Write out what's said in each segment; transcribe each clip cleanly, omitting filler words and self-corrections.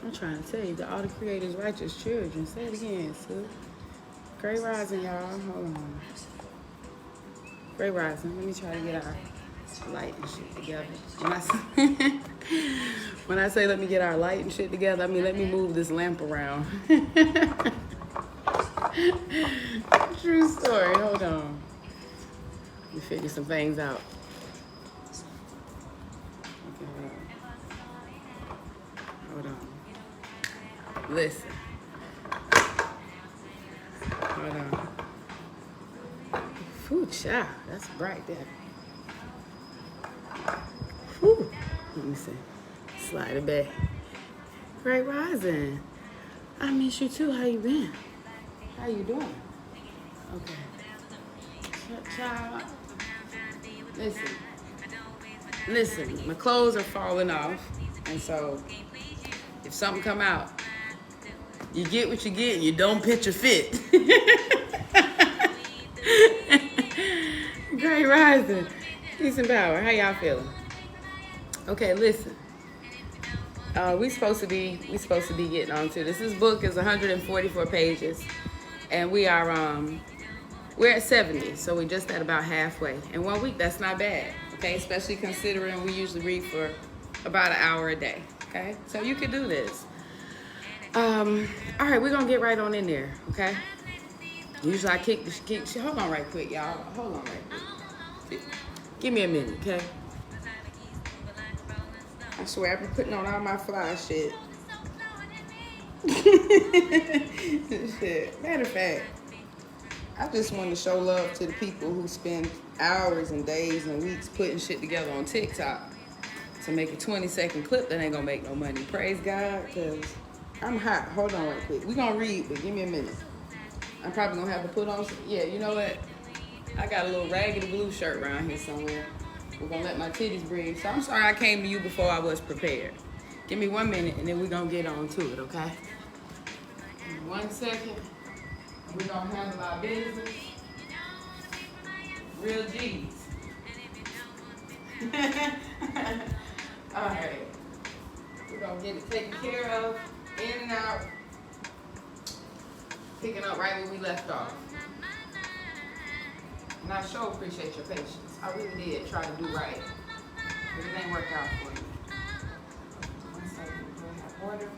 I'm trying to tell you, all the creators' righteous children. Say it again, Sue. Great rising, y'all. Hold on. Great rising. Let me try to get our light and shit together. When I say let me get our light and shit together, I mean let me move this lamp around. True story. Hold on. Let me figure some things out. Okay. Hold on. Listen. Hold on. Whew, child. That's bright there. Whew. Let me see. Slide it back. Great rising. I miss you too. How you been? How you doing? Okay. Child. Listen. My clothes are falling off, and so if something come out, you get what you get. And you don't pitch a fit. Great rising. Peace and power. How y'all feeling? Okay, listen. We supposed to be getting on to this. This book is 144 pages, and we're at 70, so we're just at about halfway. In 1 week, that's not bad, okay? Especially considering we usually read for about an hour a day, okay? So you can do this. All right, we're gonna get right on in there, okay? Usually I kick. Hold on right quick, y'all. Hold on right quick. Give me a minute, okay? I swear I've been putting on all my fly shit. Shit. Matter of fact, I just want to show love to the people who spend hours and days and weeks putting shit together on TikTok to make a 20-second clip that ain't gonna make no money. Praise God, because I'm hot. Hold on right quick. We're gonna read, but give me a minute. I'm probably gonna have to put on some, yeah, you know what? I got a little raggedy blue shirt around here somewhere. We're gonna let my titties breathe. So I'm sorry I came to you before I was prepared. Give me 1 minute and then we're gonna get on to it, okay? 1 second. We're gonna handle our business. Real G's. All right. We're gonna get it taken care of, in and out. Picking up right where we left off. And I sure appreciate your patience. I really did try to do right, but it ain't work out for you. 1 second, I have water.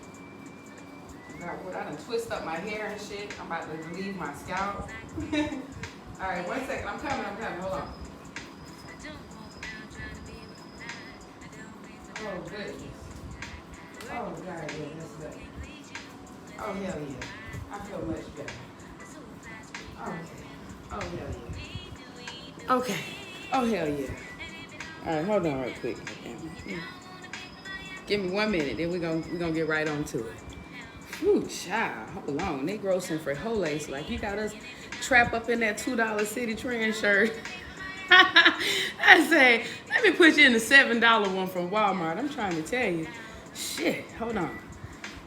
I done twist up my hair and shit. I'm about to relieve my scalp. All right, 1 second. I'm coming. Hold on. Oh, goodness. Oh, God, yeah, that's good. Oh, hell yeah. I feel much better. Okay. Oh, hell yeah. Okay. Oh, hell yeah. All right, hold on right quick. Give me 1 minute, then we're gonna get right on to it. Whew, child, hold on. They grossing frijoles like you got us trapped up in that $2 City Trend shirt. I say, let me put you in the $7 one from Walmart. I'm trying to tell you. Shit, hold on.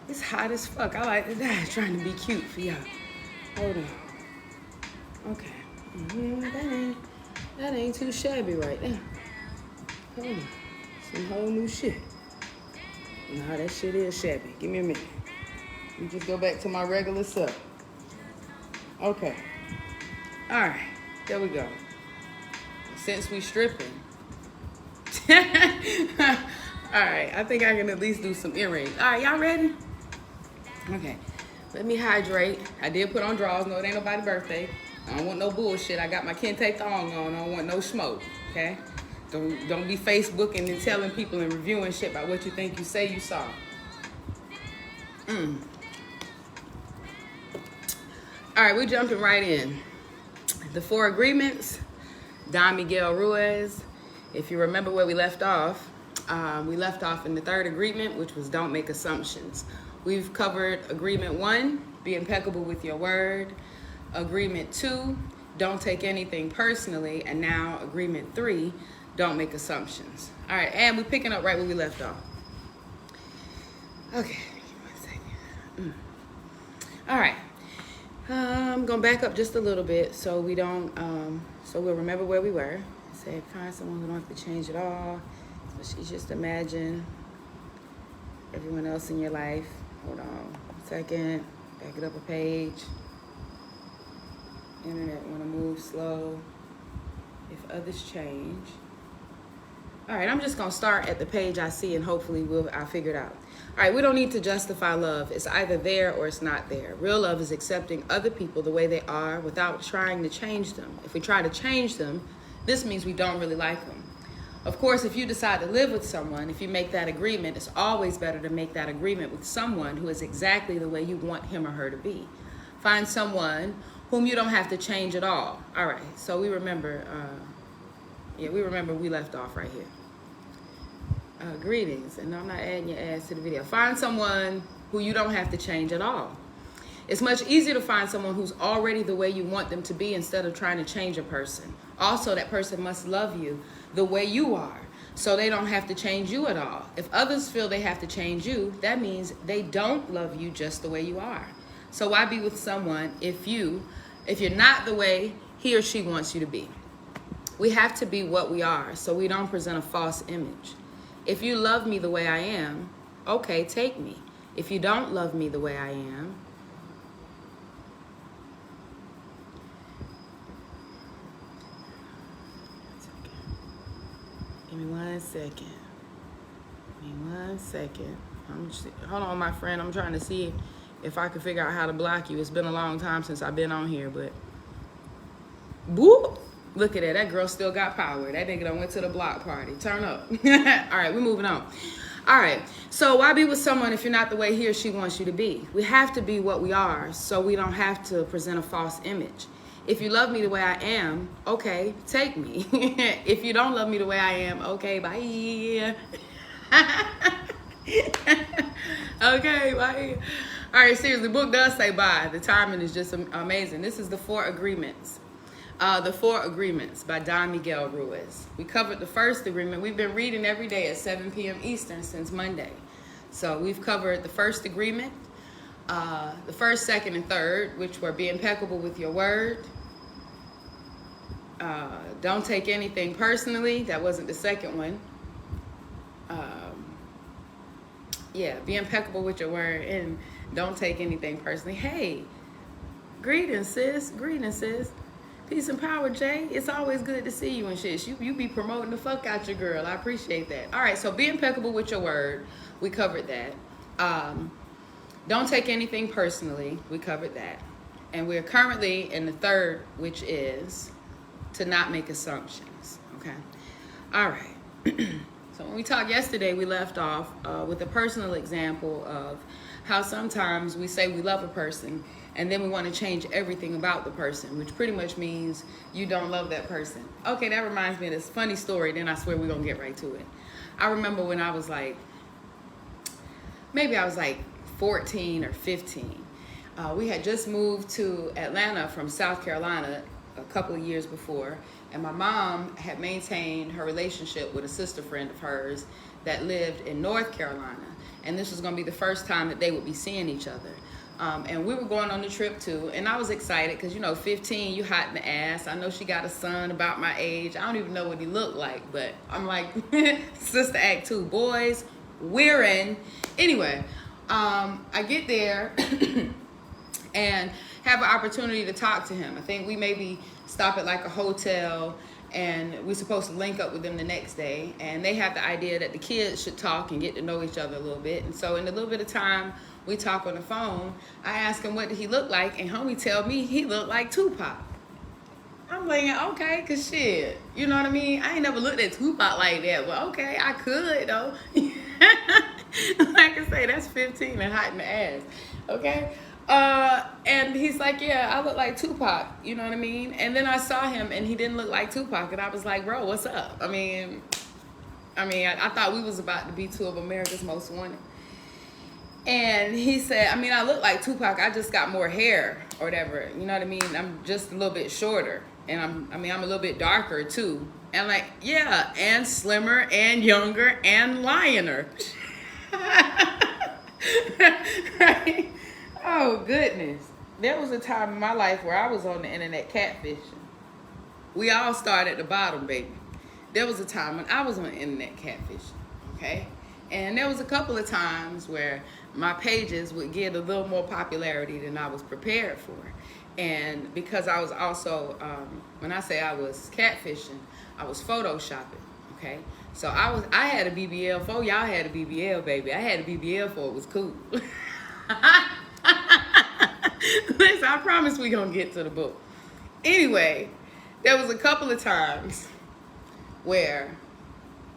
It's hot as fuck. I like to die trying to be cute for y'all. Hold on. Okay. That ain't too shabby right there. Hold on. Some whole new shit. Nah, that shit is shabby. Give me a minute. Let me just go back to my regular self. Okay. All right. There we go. Since we stripping. All right. I think I can at least do some earrings. All right. Y'all ready? Okay. Let me hydrate. I did put on drawers. No, it ain't nobody's birthday. I don't want no bullshit. I got my kente thong on. I don't want no smoke. Okay? Don't be Facebooking and telling people and reviewing shit about what you think you say you saw. All right, we're jumping right in. The 4 agreements, Don Miguel Ruiz. If you remember where we left off in the 3rd agreement, which was don't make assumptions. We've covered agreement 1, be impeccable with your word. Agreement 2, don't take anything personally. And now agreement 3, don't make assumptions. All right, and we're picking up right where we left off. Okay, 1 second. All right. I'm gonna back up just a little bit so we don't, so we'll remember where we were. Say, find someone who don't have to change it all. So she just imagine everyone else in your life. Hold on a second. Back it up a page. Internet want to move slow. If others change. All right, I'm just going to start at the page I see and hopefully I'll figure it out. All right, we don't need to justify love. It's either there or it's not there. Real love is accepting other people the way they are without trying to change them. If we try to change them, this means we don't really like them. Of course, if you decide to live with someone, if you make that agreement, it's always better to make that agreement with someone who is exactly the way you want him or her to be. Find someone whom you don't have to change at all. All right, so we remember we left off right here. Greetings, and I'm not adding your ass to the video. Find someone who you don't have to change at all. It's much easier to find someone who's already the way you want them to be instead of trying to change a person. Also, that person must love you the way you are, so they don't have to change you at all. If others feel they have to change you, that means they don't love you just the way you are. So why be with someone if you're not the way he or she wants you to be? We have to be what we are, so we don't present a false image. If you love me the way I am, okay, take me. If you don't love me the way I am, give me 1 second. Give me 1 second. Hold on, my friend. I'm trying to see if I can figure out how to block you. It's been a long time since I've been on here, but whoop. Look at that. That girl still got power. That nigga done went to the block party. Turn up. All right, we're moving on. All right. So why be with someone if you're not the way he or she wants you to be? We have to be what we are, so we don't have to present a false image. If you love me the way I am, okay, take me. If you don't love me the way I am, okay, bye. Okay, bye. All right, seriously, the book does say bye. The timing is just amazing. This is the 4 Agreements. The 4 Agreements by Miguel Ruiz. We covered the first agreement. We've been reading every day at 7 p.m. Eastern since Monday. So we've covered the first agreement, the first, second, and third, which were be impeccable with your word. Don't take anything personally. That wasn't the second one. Be impeccable with your word and don't take anything personally. Hey, greetings, sis. Greetings, sis. Peace and power, Jay. It's always good to see you and shit. You be promoting the fuck out your girl. I appreciate that. All right, so be impeccable with your word. We covered that. Don't take anything personally. We covered that. And we're currently in the third, which is to not make assumptions. Okay? All right. So when we talked yesterday, we left off with a personal example of how sometimes we say we love a person and then we want to change everything about the person, which pretty much means you don't love that person. Okay, that reminds me of this funny story, then I swear we're going to get right to it. I remember when I was maybe I was 14 or 15. We had just moved to Atlanta from South Carolina a couple of years before, and my mom had maintained her relationship with a sister friend of hers that lived in North Carolina, and this was going to be the first time that they would be seeing each other. And we were going on the trip too, and I was excited because, 15, you hot in the ass. I know she got a son about my age. I don't even know what he looked like, but I'm like, Sister Act 2, boys, we're in. Anyway, I get there and have an opportunity to talk to him. I think we maybe stop at a hotel, and we're supposed to link up with them the next day. And they have the idea that the kids should talk and get to know each other a little bit. And so in a little bit of time we talk on the phone, I ask him what did he look like, and homie tell me he looked like Tupac. I'm like, okay, cause shit, you know what I mean? I ain't never looked at Tupac like that, but okay, I could though. Like I say, that's 15 and hot in the ass, okay? And he's like, yeah, I look like Tupac, you know what I mean? And then I saw him and he didn't look like Tupac, and I was like, bro, what's up? I thought we was about to be 2 of America's Most Wanted. And he said, I look like Tupac, I just got more hair or whatever, you know what I mean? I'm just a little bit shorter, and I'm a little bit darker too. And like, yeah, and slimmer and younger and lioner. Right? Oh, goodness. There was a time in my life where I was on the internet catfishing. We all start at the bottom, baby. There was a time when I was on the internet catfishing, okay? And there was a couple of times where my pages would get a little more popularity than I was prepared for. And because I was also, when I say I was catfishing, I was photoshopping, okay? So I had a BBL before y'all had a BBL, baby. I had a BBL before it was cool. Listen, I promise we gonna get to the book. Anyway, there was a couple of times where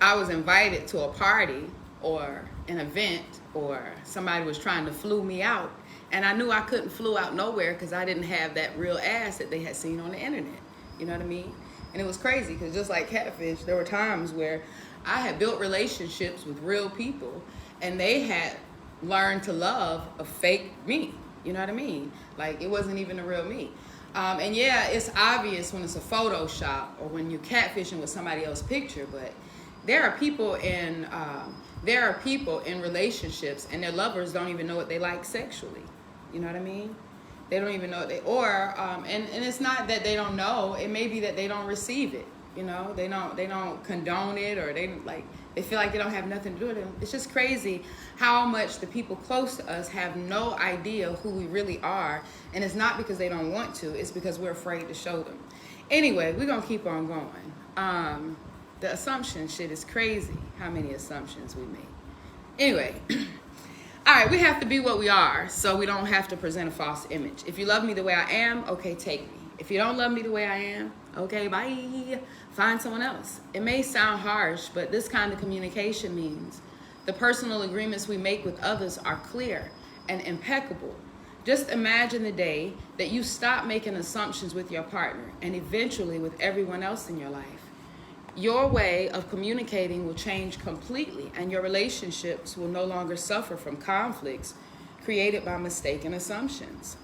I was invited to a party or an event, or somebody was trying to flew me out, and I knew I couldn't flew out nowhere because I didn't have that real ass that they had seen on the internet. You know what I mean? And it was crazy because just like catfish, there were times where I had built relationships with real people, and they had learned to love a fake me. You know what I mean? Like, it wasn't even the real me. And yeah, it's obvious when it's a Photoshop or when you're catfishing with somebody else's picture, but there are people in relationships and their lovers don't even know what they like sexually. You know what I mean? They don't even know what and it's not that they don't know. It may be that they don't receive it. You know, they don't condone it, or they feel like they don't have nothing to do with it. It's just crazy how much the people close to us have no idea who we really are, and it's not because they don't want to. It's because we're afraid to show them. Anyway, we're gonna keep on going. The assumption shit is crazy. How many assumptions we make? Anyway, all right, we have to be what we are, so we don't have to present a false image. If you love me the way I am, okay, take me. If you don't love me the way I am, okay, bye. Find someone else. It may sound harsh, but this kind of communication means the personal agreements we make with others are clear and impeccable. Just imagine the day that you stop making assumptions with your partner and eventually with everyone else in your life. Your way of communicating will change completely, and your relationships will no longer suffer from conflicts created by mistaken assumptions.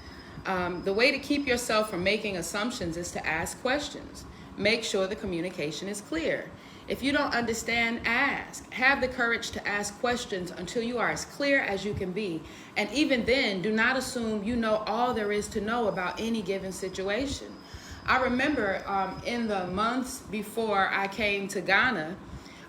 The way to keep yourself from making assumptions is to ask questions. Make sure the communication is clear. If you don't understand, ask. Have the courage to ask questions until you are as clear as you can be. And even then, do not assume you know all there is to know about any given situation. I remember in the months before I came to Ghana,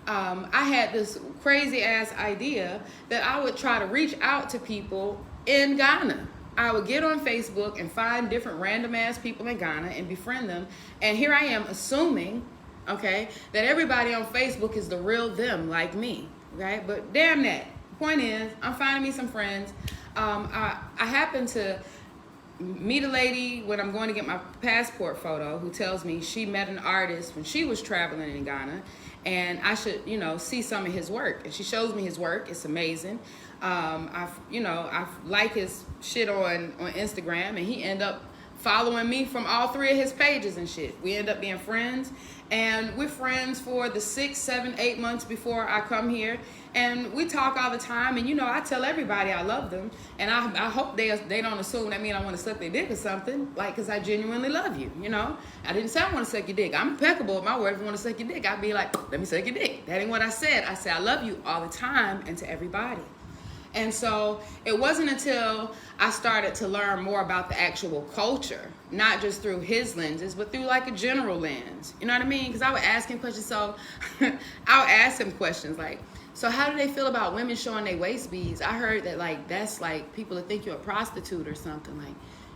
I had this crazy ass idea that I would try to reach out to people in Ghana. I would get on Facebook and find different random ass people in Ghana and befriend them. And here I am assuming, okay, that everybody on Facebook is the real them like me, right? But damn that. Point is, I'm finding me some friends. I happen to meet a lady when I'm going to get my passport photo who tells me she met an artist when she was traveling in Ghana, and I should, see some of his work. And she shows me his work. It's amazing. I like his shit on Instagram, and he ended up following me from all 3 of his pages and shit. We end up being friends, and we're friends for the 6, 7, 8 months before I come here, and we talk all the time. And I tell everybody I love them, and I hope they don't assume that means I want to suck their dick or something, because I genuinely love you. I didn't say I want to suck your dick. I'm impeccable with my word. If you want to suck your dick, I'd be like, let me suck your dick. That ain't what I said. I said I love you all the time and to everybody. And so it wasn't until I started to learn more about the actual culture, not just through his lenses, but through like a general lens. You know what I mean? Because I would ask him questions. So I would ask him questions like, so how do they feel about women showing their waist beads? I heard that that's people that think you're a prostitute or something.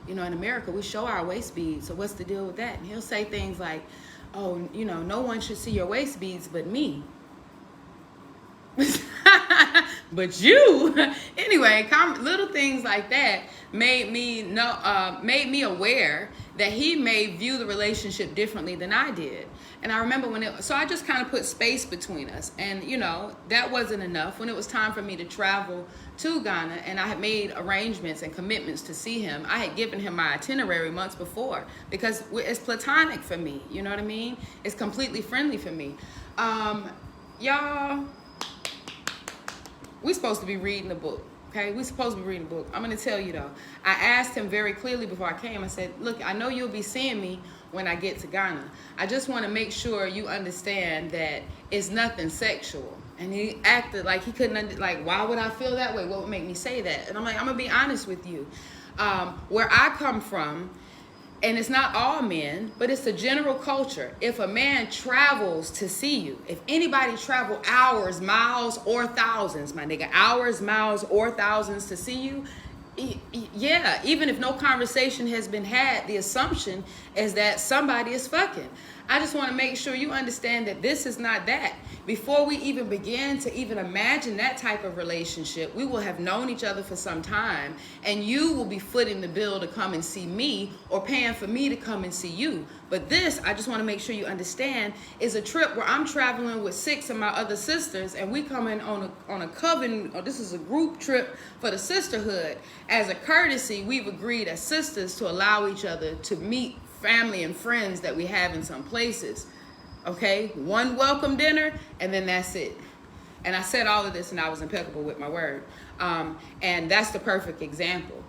In America, we show our waist beads. So what's the deal with that? And he'll say things like, oh, no one should see your waist beads but me. But you, anyway, little things like that made me aware that he may view the relationship differently than I did. And I remember so I just kind of put space between us, and that wasn't enough. When it was time for me to travel to Ghana, and I had made arrangements and commitments to see him, I had given him my itinerary months before, because it's platonic for me. You know what I mean? It's completely friendly for me. Y'all, we're supposed to be reading a book, okay? We're supposed to be reading a book. I'm going to tell you, though. I asked him very clearly before I came. I said, look, I know you'll be seeing me when I get to Ghana. I just want to make sure you understand that it's nothing sexual. And he acted like he couldn't, why would I feel that way? What would make me say that? And I'm like, I'm going to be honest with you. Where I come from, and it's not all men, but it's the general culture. If a man travels to see you, if anybody travel hours, miles, or thousands, my nigga, hours, miles, or thousands to see you, yeah, even if no conversation has been had, the assumption is that somebody is fucking. I just want to make sure you understand that this is not that. Before we even begin to even imagine that type of relationship, we will have known each other for some time, and you will be footing the bill to come and see me or paying for me to come and see you. But this, I just want to make sure you understand, is a trip where I'm traveling with 6 of my other sisters, and we coming on a coven, or this is a group trip for the sisterhood. As a courtesy, we've agreed as sisters to allow each other to meet family and friends that we have in some places. Okay, one welcome dinner, and then that's it. And I said all of this, and I was impeccable with my word. And that's the perfect example.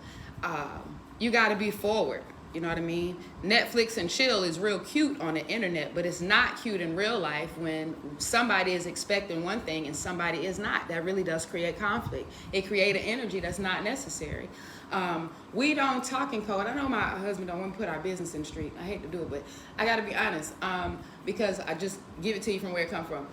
You got to be forward. You know what I mean? Netflix and chill is real cute on the internet, but it's not cute in real life when somebody is expecting one thing and somebody is not. That really does create conflict. It creates an energy that's not necessary. We don't talk in code. I know my husband don't want to put our business in the street. I hate to do it, but I got to be honest, because I just give it to you from where it come from.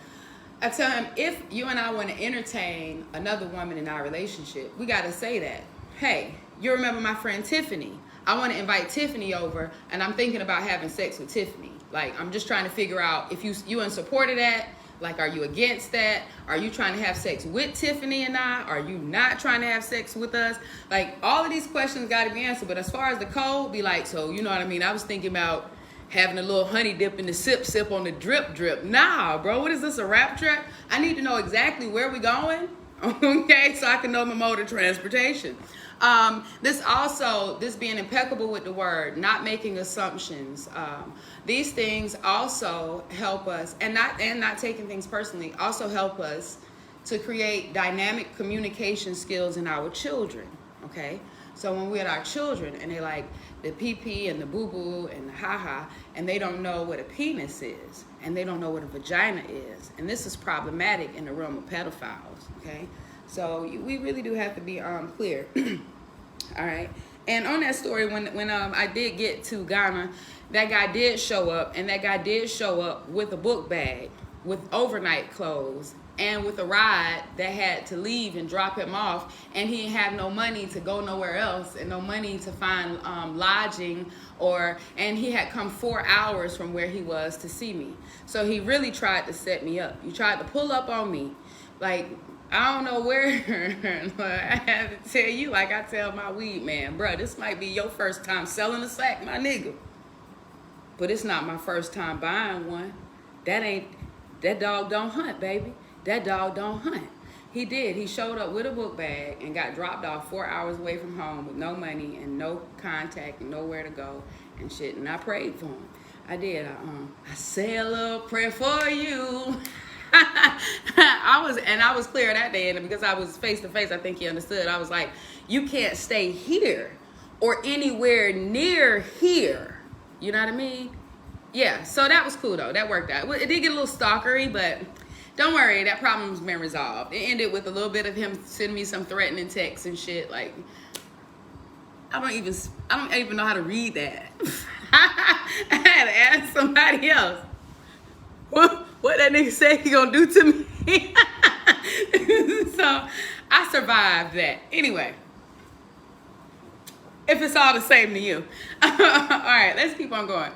I tell him, if you and I want to entertain another woman in our relationship, we got to say that. Hey, you remember my friend Tiffany? I want to invite Tiffany over, and I'm thinking about having sex with Tiffany. Like, I'm just trying to figure out if you in support of that. Like, are you against that? Are you trying to have sex with Tiffany and I? Are you not trying to have sex with us? Like, all of these questions got to be answered. But as far as the code, be like, so, you know what I mean? I was thinking about having a little honey dip in the sip on the drip. Nah, bro, what is this, a rap track? I need to know exactly where we going, okay, so I can know my mode of transportation. This being impeccable with the word, not making assumptions. These things also help us, and not taking things personally, also help us to create dynamic communication skills in our children, okay? So when we're at our children and they like the pee-pee and the boo-boo and the ha-ha, and they don't know what a penis is, and they don't know what a vagina is, and this is problematic in the realm of pedophiles, okay? So we really do have to be clear. All right. And on that story, when I did get to Ghana, that guy did show up, and that guy did show up with a book bag, with overnight clothes, and with a ride that had to leave and drop him off, and he didn't have no money to go nowhere else and no money to find lodging, and he had come 4 hours from where he was to see me. So he really tried to set me up. He tried to pull up on me, like, I don't know where. I have to tell you, like I tell my weed man, bruh, this might be your first time selling a sack, my nigga. But it's not my first time buying one. That dog don't hunt, baby. That dog don't hunt. He did. He showed up with a book bag and got dropped off 4 hours away from home with no money and no contact and nowhere to go and shit. And I prayed for him. I did. I say a little prayer for you. I was clear that day, and because I was face to face, I think he understood. I was like, you can't stay here or anywhere near here. You know what I mean? Yeah, so that was cool though. That worked out. It did get a little stalkery, but don't worry, that problem's been resolved. It ended with a little bit of him sending me some threatening texts and shit. Like, I don't even know how to read that. I had to ask somebody else. What that nigga say he gonna do to me? So I survived that. Anyway, if it's all the same to you. All right, let's keep on going.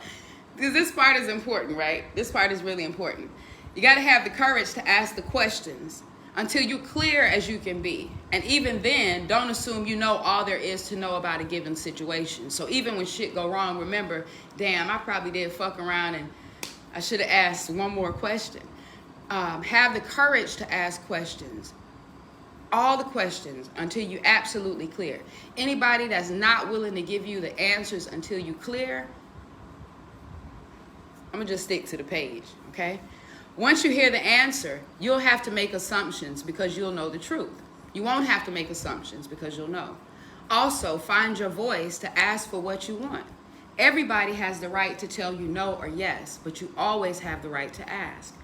Because this part is important, right? This part is really important. You got to have the courage to ask the questions until you're clear as you can be. And even then, don't assume you know all there is to know about a given situation. So even when shit go wrong, remember, damn, I probably did fuck around and I should have asked one more question. Have the courage to ask questions. All the questions until you're absolutely clear. Anybody that's not willing to give you the answers until you clear, I'm going to just stick to the page, okay? Once you hear the answer, you'll have to make assumptions because you'll know the truth. You won't have to make assumptions because you'll know. Also, find your voice to ask for what you want. Everybody has the right to tell you no or yes, but you always have the right to ask.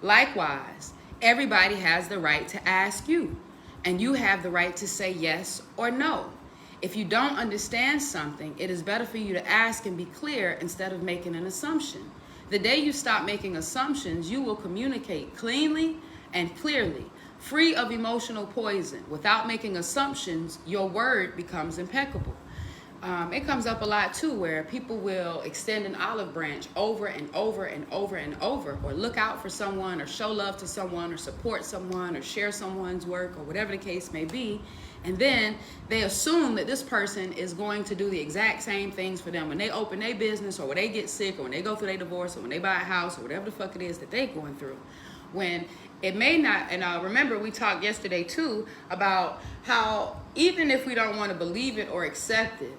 Likewise, everybody has the right to ask you, and you have the right to say yes or no. If you don't understand something, it is better for you to ask and be clear instead of making an assumption. The day you stop making assumptions, you will communicate cleanly and clearly, free of emotional poison. Without making assumptions, your word becomes impeccable. It comes up a lot too, where people will extend an olive branch over and over and over and over, or look out for someone, or show love to someone, or support someone, or share someone's work, or whatever the case may be. And then they assume that this person is going to do the exact same things for them when they open their business, or when they get sick, or when they go through their divorce, or when they buy a house, or whatever the fuck it is that they're going through. When it may not. And remember, we talked yesterday too about how even if we don't want to believe it or accept it,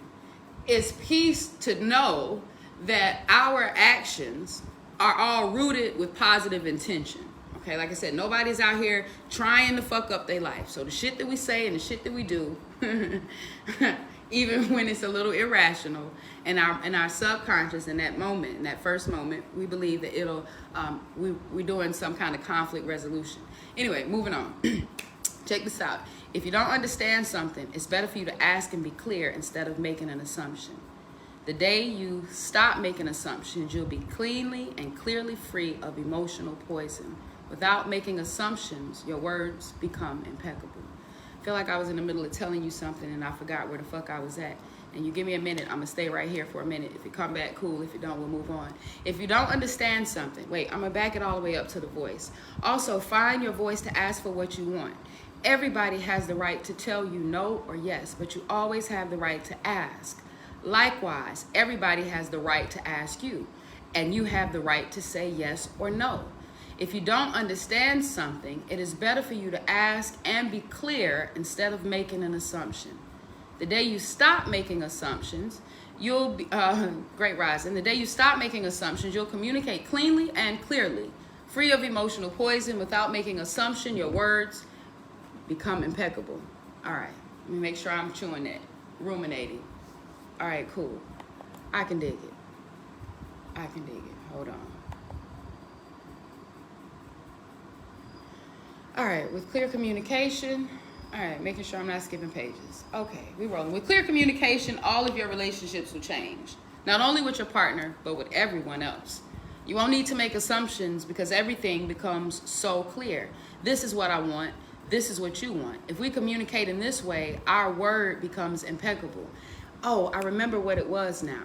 it's peace to know that our actions are all rooted with positive intention. Okay, like I said, nobody's out here trying to fuck up their life. So the shit that we say and the shit that we do, even when it's a little irrational, in our subconscious, in that moment, in that first moment, we believe that it'll, we're doing some kind of conflict resolution. Anyway, moving on. Check this out. If you don't understand something, it's better for you to ask and be clear instead of making an assumption. The day you stop making assumptions, you'll be cleanly and clearly free of emotional poison. Without making assumptions, your words become impeccable. I feel like I was in the middle of telling you something and I forgot where the fuck I was at. And you give me a minute, I'm gonna stay right here for a minute. If you come back, cool. If you don't, we'll move on. If you don't understand something, wait, I'm gonna back it all the way up to the voice. Also, find your voice to ask for what you want. Everybody has the right to tell you no or yes, but you always have the right to ask. Likewise, everybody has the right to ask you, and you have the right to say yes or no. If you don't understand something, it is better for you to ask and be clear instead of making an assumption. The day you stop making assumptions, you'll be, great rise. And the day you stop making assumptions, you'll communicate cleanly and clearly, free of emotional poison. Without making assumption, your words become impeccable. All right, let me make sure I'm chewing that, ruminating. All right, cool. I can dig it. I can dig it. Hold on. All right, with clear communication, all right, making sure I'm not skipping pages. Okay, we rolling. With clear communication, all of your relationships will change. Not only with your partner, but with everyone else. You won't need to make assumptions because everything becomes so clear. This is what I want. This is what you want. If we communicate in this way, our word becomes impeccable. Oh, I remember what it was now.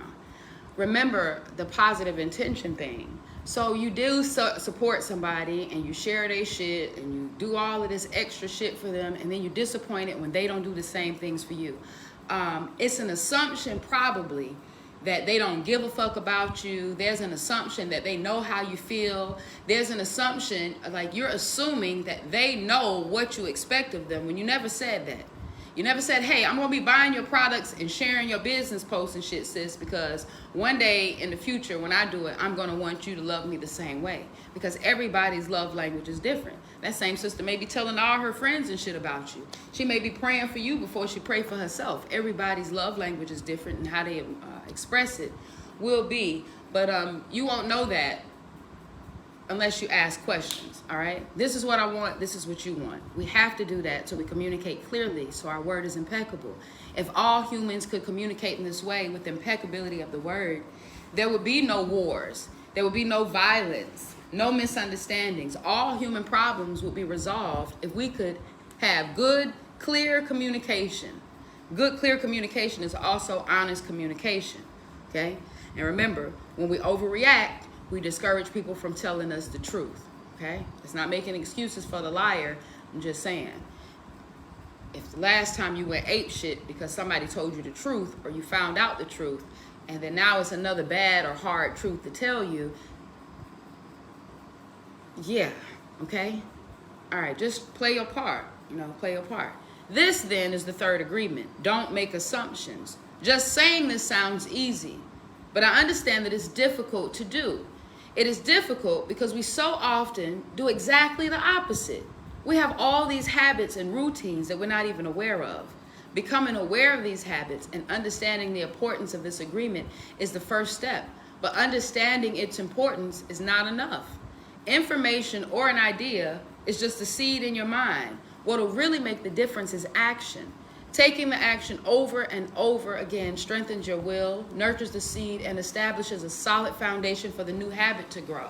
Remember the positive intention thing. So you do support somebody and you share their shit and you do all of this extra shit for them, and then you're disappointed when they don't do the same things for you. It's an assumption probably that they don't give a fuck about you. There's an assumption that they know how you feel. There's an assumption, like you're assuming that they know what you expect of them when you never said that. You never said, hey, I'm gonna be buying your products and sharing your business posts and shit, sis, because one day in the future when I do it, I'm gonna want you to love me the same way. Because everybody's love language is different. That same sister may be telling all her friends and shit about you. She may be praying for you before she pray for herself. Everybody's love language is different, and how they express it will be. But you won't know that unless you ask questions, all right? This is what I want, this is what you want. We have to do that so we communicate clearly, so our word is impeccable. If all humans could communicate in this way with impeccability of the word, there would be no wars, there would be no violence, no misunderstandings. All human problems would be resolved if we could have good, clear communication. Good, clear communication is also honest communication, okay? And remember, when we overreact, we discourage people from telling us the truth, okay? It's not making excuses for the liar. I'm just saying, if the last time you went ape shit because somebody told you the truth or you found out the truth, and then now it's another bad or hard truth to tell you, yeah, okay? All right, just play your part, play your part. This then is the third agreement. Don't make assumptions. Just saying this sounds easy, but I understand that it's difficult to do. It is difficult because we so often do exactly the opposite. We have all these habits and routines that we're not even aware of. Becoming aware of these habits and understanding the importance of this agreement is the first step, but understanding its importance is not enough. Information or an idea is just a seed in your mind. What will really make the difference is action. Taking the action over and over again strengthens your will, nurtures the seed, and establishes a solid foundation for the new habit to grow.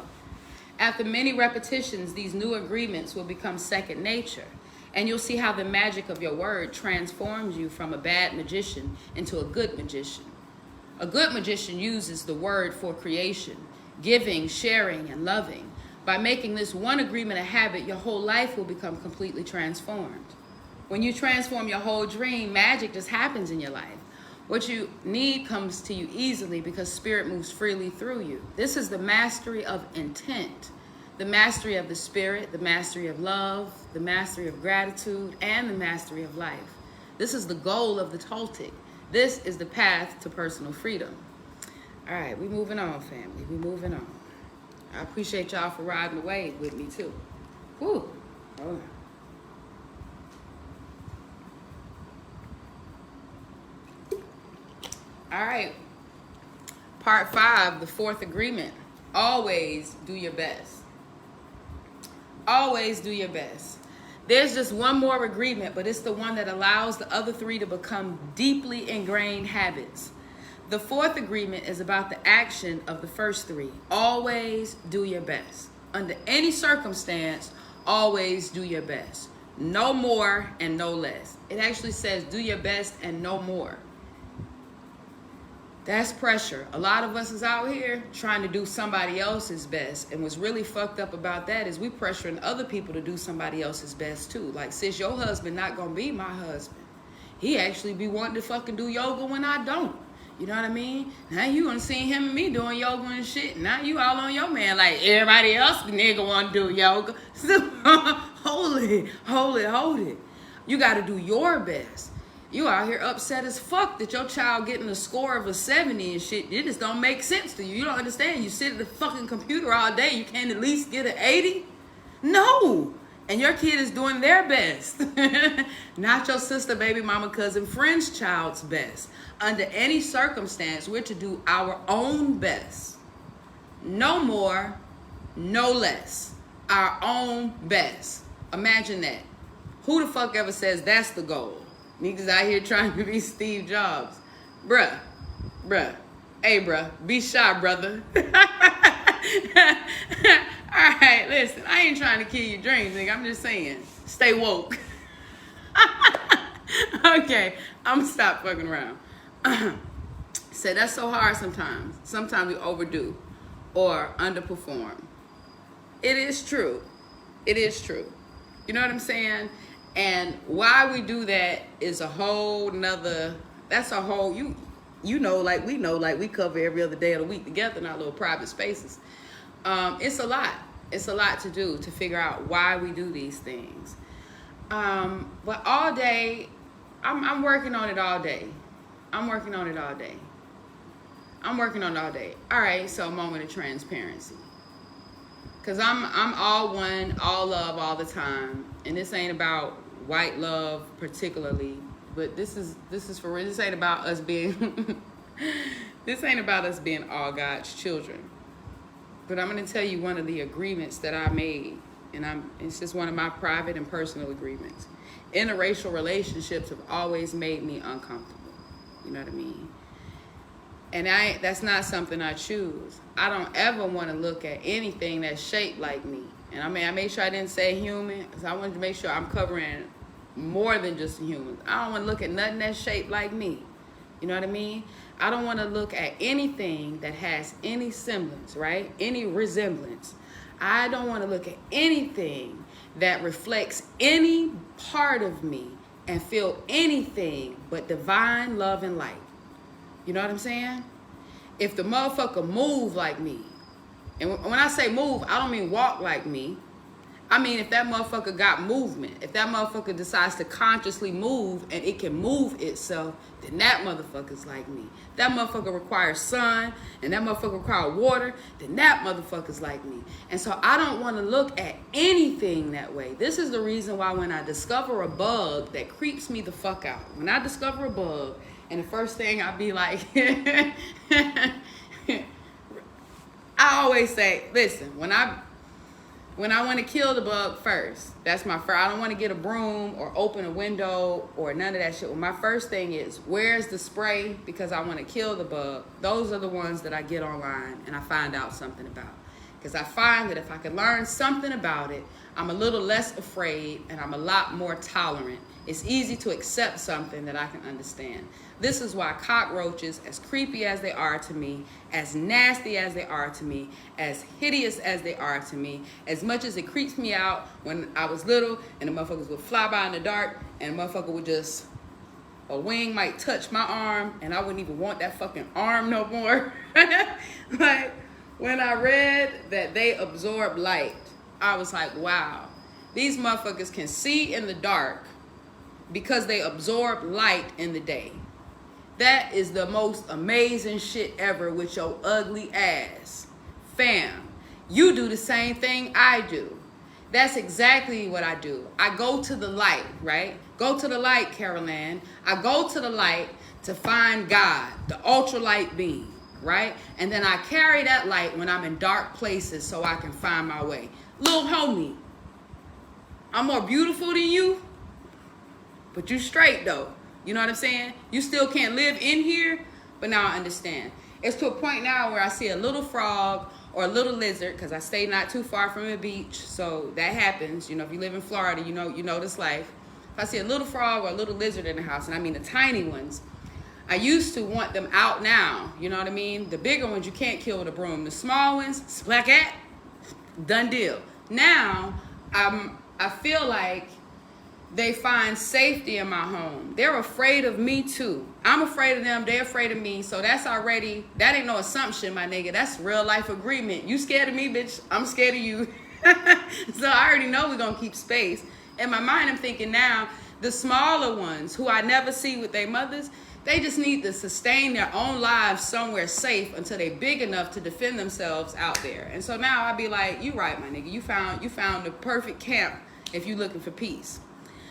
After many repetitions, these new agreements will become second nature, and you'll see how the magic of your word transforms you from a bad magician into a good magician. A good magician uses the word for creation, giving, sharing, and loving. By making this one agreement a habit, your whole life will become completely transformed. When you transform your whole dream, magic just happens in your life. What you need comes to you easily because spirit moves freely through you. This is the mastery of intent, the mastery of the spirit, the mastery of love, the mastery of gratitude, and the mastery of life. This is the goal of the Toltec. This is the path to personal freedom. All right, we moving on, family. We moving on. I appreciate y'all for riding the wave with me, too. Whew. Oh. All right. Part 5, the fourth agreement. Always do your best. Always do your best. There's just one more agreement, but it's the one that allows the other 3 to become deeply ingrained habits. The fourth agreement is about the action of the first 3. Always do your best. Under any circumstance, always do your best. No more and no less. It actually says do your best and no more. That's pressure. A lot of us is out here trying to do somebody else's best. And what's really fucked up about that is we pressuring other people to do somebody else's best too. Like, sis, your husband not gonna be my husband. He actually be wanting to fucking do yoga when I don't. You know what I mean? Now you gonna see him and me doing yoga and shit. Now you all on your man like everybody else nigga wanna do yoga. So, hold it. You gotta do your best. You out here upset as fuck that your child getting a score of a 70 and shit. It just don't make sense to you. You don't understand. You sit at the fucking computer all day. You can't at least get an 80? No. And your kid is doing their best. Not your sister, baby mama, cousin, friend's child's best. Under any circumstance, we're to do our own best. No more, no less. Our own best. Imagine that. Who the fuck ever says that's the goal? Niggas out here trying to be Steve Jobs. Bruh. Hey, bruh. Be shy, brother. All right, listen. I ain't trying to kill your dreams, nigga. I'm just saying. Stay woke. Okay. I'm gonna stop fucking around. Say that's so hard sometimes. Sometimes we overdo or underperform. It is true. It is true. You know what I'm saying? And why we do that is a whole nother, that's a whole, you know, like we cover every other day of the week together in our little private spaces. It's a lot to do to figure out why we do these things. But all day, I'm working on it all day. I'm working on it all day. All right, so a moment of transparency. Cause I'm all one, all love, all the time, and this ain't about white love particularly, but this is for real. This ain't about us being this ain't about us being all God's children. But I'm gonna tell you one of the agreements that I made, and it's just one of my private and personal agreements. Interracial relationships have always made me uncomfortable. You know what I mean? And that's not something I choose. I don't ever want to look at anything that's shaped like me. And I made sure I didn't say human, because I wanted to make sure I'm covering more than just humans. I don't want to look at nothing that's shaped like me. You know what I mean? I don't want to look at anything that has any semblance, right? Any resemblance. I don't want to look at anything that reflects any part of me and feel anything but divine love and light. You know what I'm saying? If the motherfucker move like me, and when I say move, I don't mean walk like me. I mean if that motherfucker got movement, if that motherfucker decides to consciously move and it can move itself, then that motherfucker's like me. That motherfucker requires sun, and that motherfucker requires water, then that motherfucker's like me. And so I don't want to look at anything that way. This is the reason why when I discover a bug that creeps me the fuck out, when I discover a bug, and the first thing I'd be like, I always say, listen, when I when I want to kill the bug first. That's my first. I don't want to get a broom or open a window or none of that shit. Well, my first thing is, where's the spray? Because I want to kill the bug. Those are the ones that I get online and I find out something about. Because I find that if I can learn something about it, I'm a little less afraid and I'm a lot more tolerant. It's easy to accept something that I can understand. This is why cockroaches, as creepy as they are to me, as nasty as they are to me, as hideous as they are to me, as much as it creeps me out when I was little and the motherfuckers would fly by in the dark and the motherfucker would just, a wing might touch my arm and I wouldn't even want that fucking arm no more. Like, when I read that they absorb light, I was like, wow, these motherfuckers can see in the dark because they absorb light in the day. That is the most amazing shit ever with your ugly ass. Fam, you do the same thing I do. That's exactly what I do. I go to the light, right? Go to the light, Carol Ann. I go to the light to find God, the ultralight beam, right? And then I carry that light when I'm in dark places so I can find my way. Little homie, I'm more beautiful than you, but you straight though. You know what I'm saying? You still can't live in here, but now I understand. It's to a point now where I see a little frog or a little lizard, because I stay not too far from the beach, so that happens. You know, if you live in Florida, you know this life. If I see a little frog or a little lizard in the house, and I mean the tiny ones, I used to want them out now. You know what I mean? The bigger ones you can't kill with a broom. The small ones, splack-at, done deal. Now, I feel like they find safety in my home. They're afraid of me too. I'm afraid of them, they're afraid of me. So that's already, that ain't no assumption, my nigga. That's real life agreement. You scared of me, bitch, I'm scared of you. So I already know we're gonna keep space. In my mind, I'm thinking now, the smaller ones who I never see with their mothers, they just need to sustain their own lives somewhere safe until they're big enough to defend themselves out there. And so now I be like, you right, my nigga. You found the perfect camp if you looking for peace.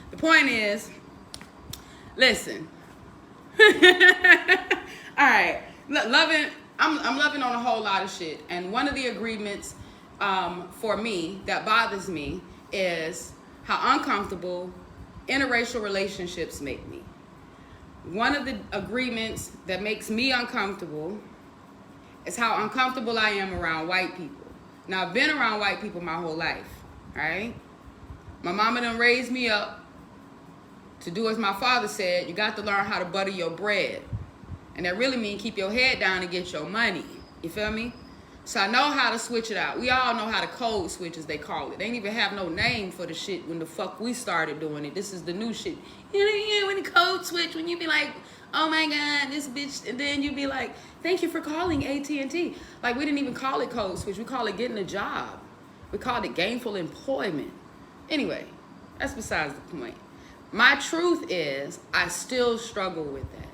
The point is, listen. All right, I'm loving on a whole lot of shit. And one of the agreements for me that bothers me is how uncomfortable interracial relationships make me. One of the agreements that makes me uncomfortable is how uncomfortable I am around white people. Now, I've been around white people my whole life, all right? My mama done raised me up to do as my father said. You got to learn how to butter your bread. And that really means keep your head down and get your money. You feel me? So I know how to switch it out. We all know how to code switch, as they call it. They ain't even have no name for the shit when the fuck we started doing it. This is the new shit. You know, when the code switch, when you be like, oh my God, this bitch, and then you be like, thank you for calling AT&T. Like, we didn't even call it code switch. We call it getting a job. We called it gainful employment. Anyway, that's besides the point. My truth is, I still struggle with that.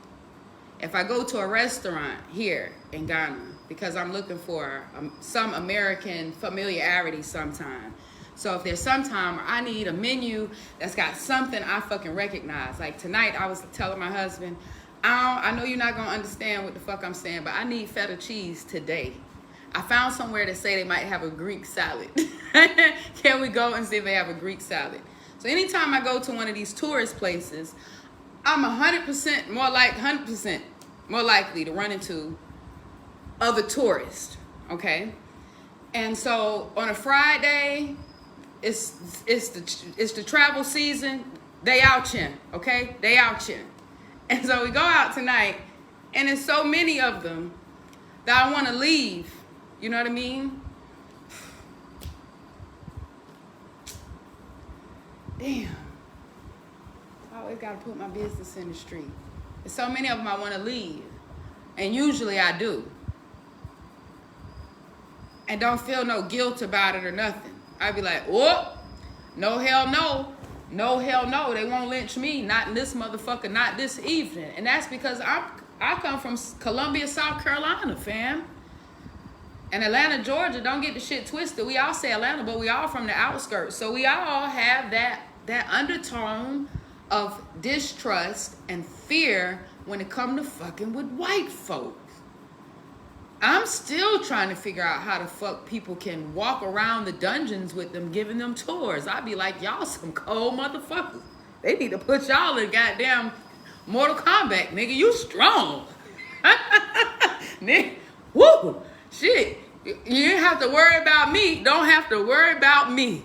If I go to a restaurant here in Ghana, because I'm looking for some American familiarity sometime. So if there's some time where I need a menu that's got something I fucking recognize. Like tonight, I was telling my husband, I know you're not gonna understand what the fuck I'm saying, but I need feta cheese today. I found somewhere to say they might have a Greek salad. Can we go and see if they have a Greek salad? So anytime I go to one of these tourist places, I'm 100% more likely to run into other tourists, okay? And so on a Friday, it's the travel season. They out here, okay? They out here. And so we go out tonight, and there's so many of them that I want to leave. You know what I mean? Damn. I always got to put my business in the street. There's so many of them I want to leave. And usually I do. And don't feel no guilt about it or nothing. I'd be like, oh, no hell no. No hell no. They won't lynch me. Not in this motherfucker. Not this evening. And that's because I come from Columbia, South Carolina, fam. And Atlanta, Georgia, don't get the shit twisted. We all say Atlanta, but we all from the outskirts. So we all have that undertone of distrust and fear when it come to fucking with white folks. I'm still trying to figure out how the fuck people can walk around the dungeons with them, giving them tours. I'd be like, y'all some cold motherfuckers. They need to put y'all in goddamn Mortal Kombat, nigga. You strong. Nigga, woo, shit. You didn't have to worry about me. Don't have to worry about me.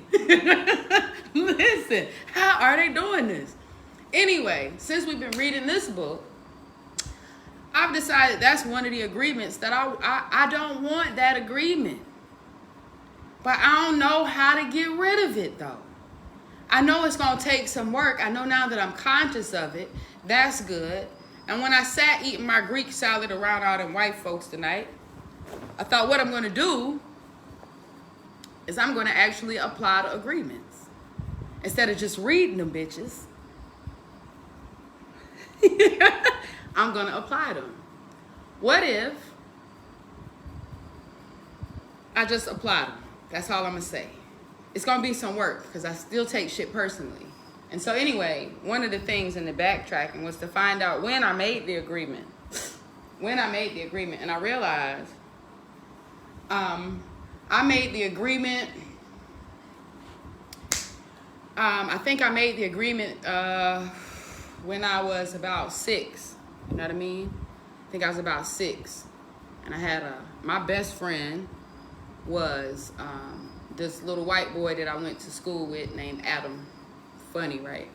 Listen, how are they doing this? Anyway, since we've been reading this book, I've decided that's one of the agreements that I don't want that agreement. But I don't know how to get rid of it, though. I know it's going to take some work. I know now that I'm conscious of it. That's good. And when I sat eating my Greek salad around all them white folks tonight, I thought what I'm going to do is I'm going to actually apply the agreements. Instead of just reading them bitches, I'm going to apply them. What if I just apply them? That's all I'm going to say. It's going to be some work because I still take shit personally. And so anyway, one of the things in the backtracking was to find out when I made the agreement. When I made the agreement. And I realized I made the agreement. I think I made the agreement when I was about 6. You know what I mean? I think I was about 6. And I had my best friend was this little white boy that I went to school with named Adam. Funny, right?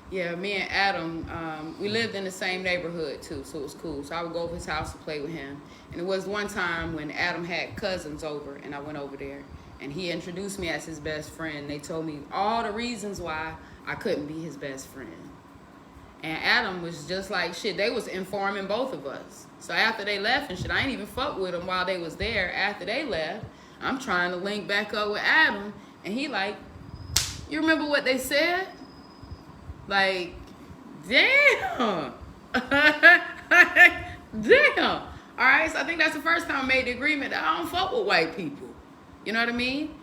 Yeah, me and Adam, we lived in the same neighborhood too, so it was cool. So I would go over his house and play with him. And it was one time when Adam had cousins over, and I went over there, and he introduced me as his best friend. They told me all the reasons why I couldn't be his best friend. And Adam was just like, shit, they was informing both of us. So after they left and shit, I ain't even fuck with them while they was there. After they left, I'm trying to link back up with Adam, and he like, you remember what they said? Like, damn. Damn. All right, so I think that's the first time I made the agreement that I don't fuck with white people. You know what I mean?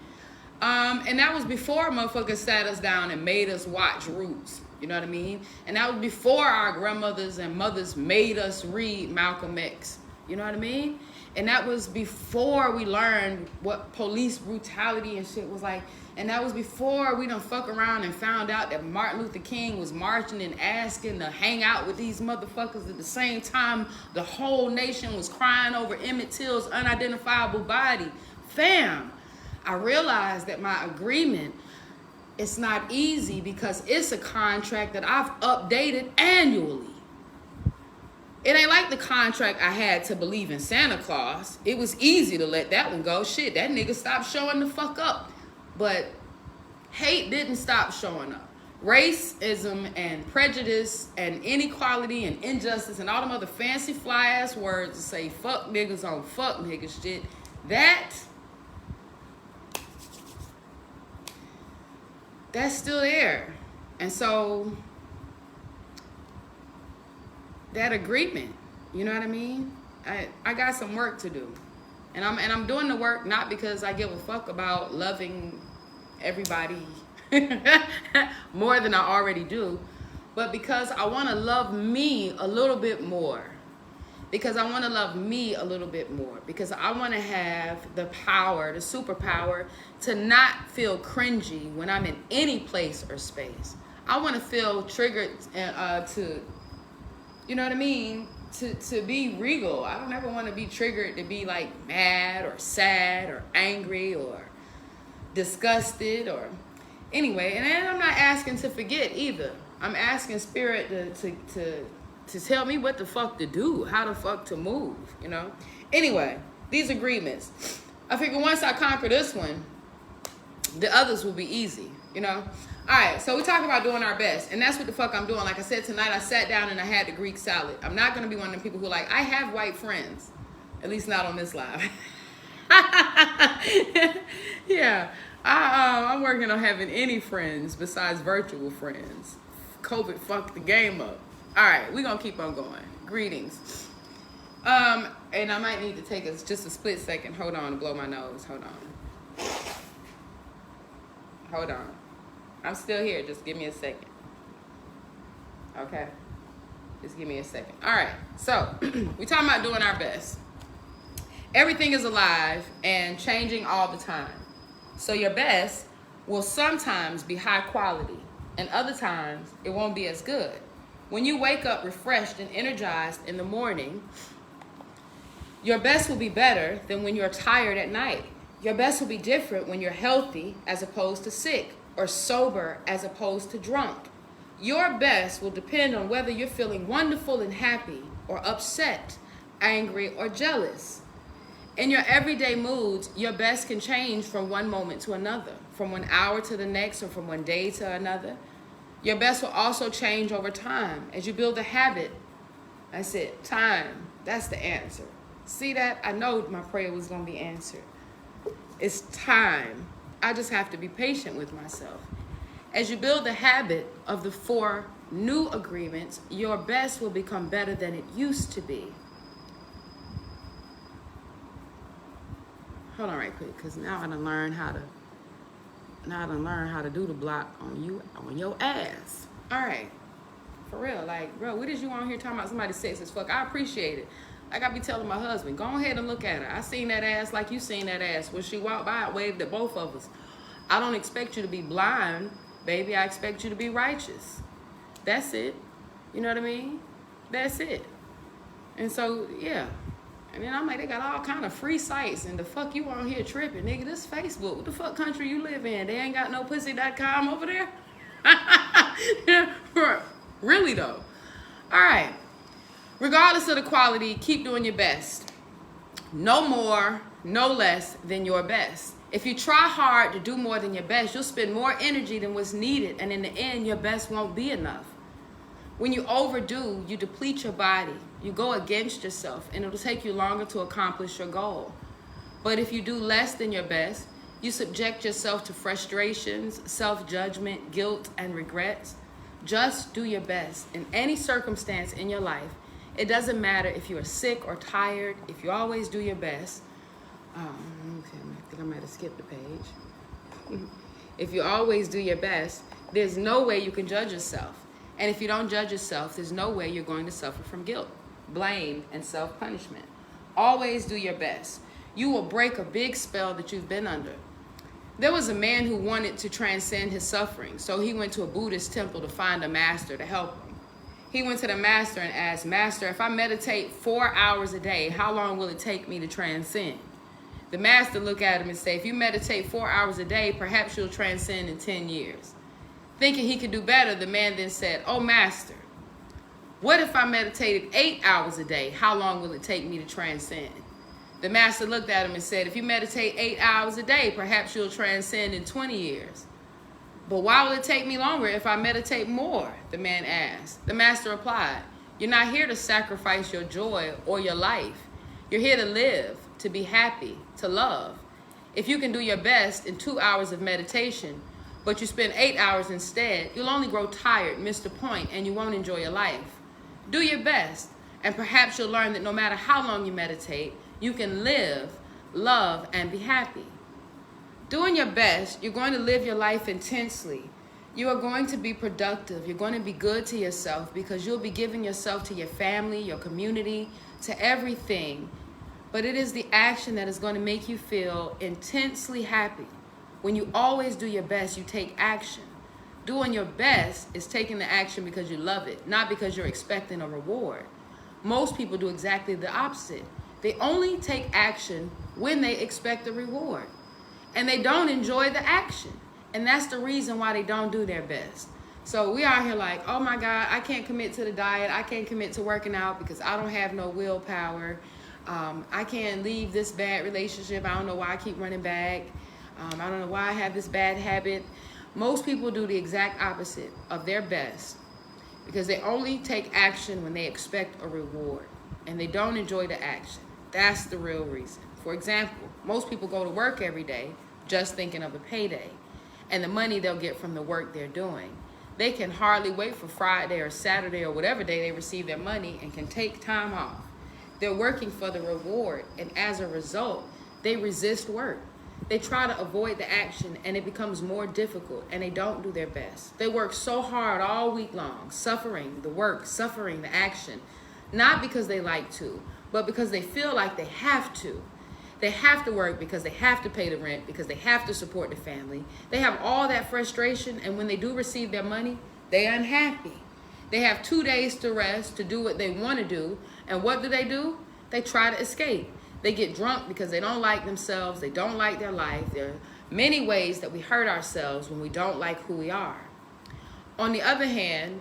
And that was before motherfuckers sat us down and made us watch Roots. You know what I mean? And that was before our grandmothers and mothers made us read Malcolm X. You know what I mean? And that was before we learned what police brutality and shit was like. And that was before we done fuck around and found out that Martin Luther King was marching and asking to hang out with these motherfuckers at the same time the whole nation was crying over Emmett Till's unidentifiable body. Fam, I realized that my agreement, it's not easy because it's a contract that I've updated annually. It ain't like the contract I had to believe in Santa Claus. It was easy to let that one go. Shit, that nigga stopped showing the fuck up. But hate didn't stop showing up. Racism and prejudice and inequality and injustice and all them other fancy fly ass words to say fuck niggas on fuck niggas shit. That's still there. And so that agreement, you know what I mean? I got some work to do. And I'm doing the work not because I give a fuck about loving everybody more than I already do, but because I want to love me a little bit more. Because I want to love me a little bit more. Because I want to have the power, the superpower, to not feel cringy when I'm in any place or space. I want to feel triggered to, you know what I mean? To be regal. I don't ever want to be triggered to be like mad or sad or angry or disgusted or anyway. And then I'm not asking to forget either. I'm asking spirit to tell me what the fuck to do, how the fuck to move, you know? Anyway, these agreements. I figure once I conquer this one, the others will be easy, you know? All right, so we talk about doing our best, and that's what the fuck I'm doing. Like I said, tonight I sat down and I had the Greek salad. I'm not going to be one of them people who are like, I have white friends. At least not on this live. Yeah, I'm working on having any friends besides virtual friends. COVID fucked the game up. All right, we're going to keep on going. Greetings. And I might need to take just a split second. Hold on to blow my nose. Hold on. I'm still here. Just give me a second. Okay? Just give me a second. All right. So, we talking about doing our best. Everything is alive and changing all the time. So your best will sometimes be high quality, and other times it won't be as good. When you wake up refreshed and energized in the morning, your best will be better than when you're tired at night. Your best will be different when you're healthy as opposed to sick, or sober as opposed to drunk. Your best will depend on whether you're feeling wonderful and happy, or upset, angry, or jealous. In your everyday moods, your best can change from one moment to another, from 1 hour to the next, or from one day to another. Your best will also change over time as you build a habit. That's it. Time. That's the answer. See that? I know my prayer was going to be answered. It's time. I just have to be patient with myself. As you build the habit of the 4 new agreements, your best will become better than it used to be. Hold on right quick, because now I done learned how to do the block on your ass. All right. For real, like, bro, what is you on here talking about somebody sex as fuck? I appreciate it. Like I be telling my husband, go ahead and look at her. I seen that ass like you seen that ass. When she walked by, I waved at both of us. I don't expect you to be blind, baby. I expect you to be righteous. That's it. You know what I mean? That's it. And so, yeah. And then I'm like, they got all kind of free sites, and the fuck you on here tripping, nigga? This Facebook. What the fuck country you live in? They ain't got no pussy.com over there? Really though. All right. Regardless of the quality, keep doing your best. No more, no less than your best. If you try hard to do more than your best, you'll spend more energy than what's needed, and in the end, your best won't be enough. When you overdo, you deplete your body. You go against yourself, and it'll take you longer to accomplish your goal. But if you do less than your best, you subject yourself to frustrations, self-judgment, guilt, and regrets. Just do your best in any circumstance in your life. It doesn't matter if you are sick or tired. If you always do your best. Okay, I think I might have skipped the page. If you always do your best, there's no way you can judge yourself. And if you don't judge yourself, there's no way you're going to suffer from guilt, blame, and self-punishment. Always do your best. You will break a big spell that you've been under. There was a man who wanted to transcend his suffering, so he went to a Buddhist temple to find a master to help him. He went to the master and asked, Master, if I meditate 4 hours a day, how long will it take me to transcend? The master looked at him and said, if you meditate 4 hours a day, perhaps you'll transcend in 10 years. Thinking he could do better, the man then said, oh, master, what if I meditated 8 hours a day? How long will it take me to transcend? The master looked at him and said, if you meditate 8 hours a day, perhaps you'll transcend in 20 years. But why will it take me longer if I meditate more? The man asked. The master replied, you're not here to sacrifice your joy or your life. You're here to live, to be happy, to love. If you can do your best in 2 hours of meditation, but you spend 8 hours instead, you'll only grow tired, miss the point, and you won't enjoy your life. Do your best, and perhaps you'll learn that no matter how long you meditate, you can live, love, and be happy. Doing your best, you're going to live your life intensely. You are going to be productive. You're going to be good to yourself because you'll be giving yourself to your family, your community, to everything. But it is the action that is going to make you feel intensely happy. When you always do your best, you take action. Doing your best is taking the action because you love it, not because you're expecting a reward. Most people do exactly the opposite. They only take action when they expect a reward. And they don't enjoy the action. And that's the reason why they don't do their best. So we out here like, oh my God, I can't commit to the diet. I can't commit to working out because I don't have no willpower. I can't leave this bad relationship. I don't know why I keep running back. I don't know why I have this bad habit. Most people do the exact opposite of their best because they only take action when they expect a reward and they don't enjoy the action. That's the real reason. For example, most people go to work every day just thinking of a payday and the money they'll get from the work they're doing. They can hardly wait for Friday or Saturday or whatever day they receive their money and can take time off. They're working for the reward, and as a result, they resist work. They try to avoid the action, and it becomes more difficult, and they don't do their best. They work so hard all week long, suffering the work, suffering the action, not because they like to, but because they feel like they have to. They have to work because they have to pay the rent, because they have to support the family. They have all that frustration, and when they do receive their money, they're unhappy. They have 2 days to rest, to do what they want to do, and what do? They try to escape. They get drunk because they don't like themselves, they don't like their life. There are many ways that we hurt ourselves when we don't like who we are. On the other hand,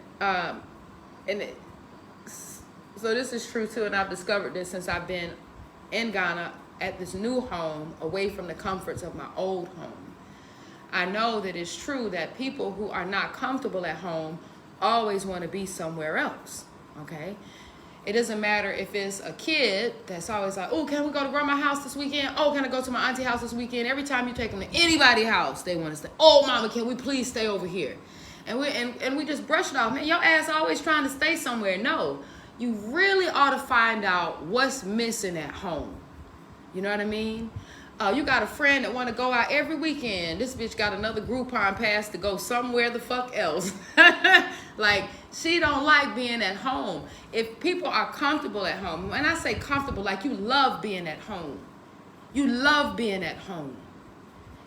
so this is true too, and I've discovered this since I've been in Ghana at this new home, away from the comforts of my old home. I know that it's true that people who are not comfortable at home always want to be somewhere else, okay? It doesn't matter if it's a kid that's always like, oh, can we go to grandma's house this weekend? Oh, can I go to my auntie house this weekend? Every time you take them to anybody's house, they want to say, oh, mama, can we please stay over here? And we just brush it off. Man, your ass always trying to stay somewhere. No, you really ought to find out what's missing at home. You know what I mean? You got a friend that want to go out every weekend. This bitch got another Groupon pass to go somewhere the fuck else. Like, she don't like being at home. If people are comfortable at home, when I say comfortable, like you love being at home. You love being at home.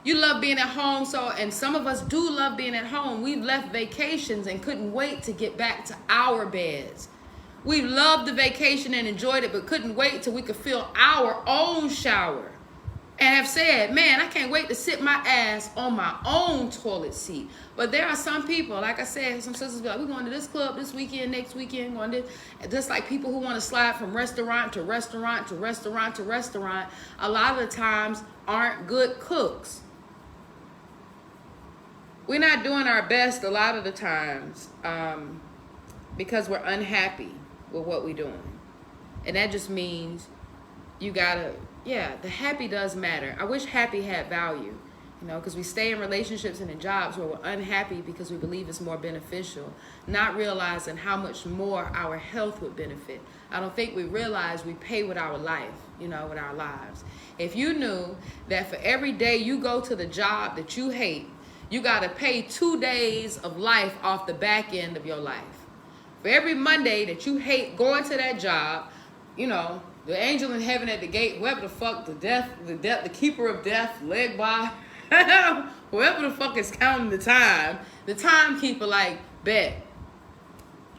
You love being at home, and some of us do love being at home. We've left vacations and couldn't wait to get back to our beds. We loved the vacation and enjoyed it, but couldn't wait till we could feel our own shower. And have said, man, I can't wait to sit my ass on my own toilet seat. But there are some people, like I said, some sisters be like, we're going to this club this weekend, next weekend, going to this. Just like people who want to slide from restaurant to restaurant to restaurant to restaurant, a lot of the times aren't good cooks. We're not doing our best a lot of the times because we're unhappy with what we're doing. And that just means you gotta, the happy does matter. I wish happy had value, because we stay in relationships and in jobs where we're unhappy because we believe it's more beneficial, not realizing how much more our health would benefit. I don't think we realize we pay with our life, with our lives. If you knew that for every day you go to the job that you hate, you gotta pay 2 days of life off the back end of your life. For every Monday that you hate going to that job, the angel in heaven at the gate, whoever the fuck, the keeper of death, led by, whoever the fuck is counting the timekeeper, like, bet.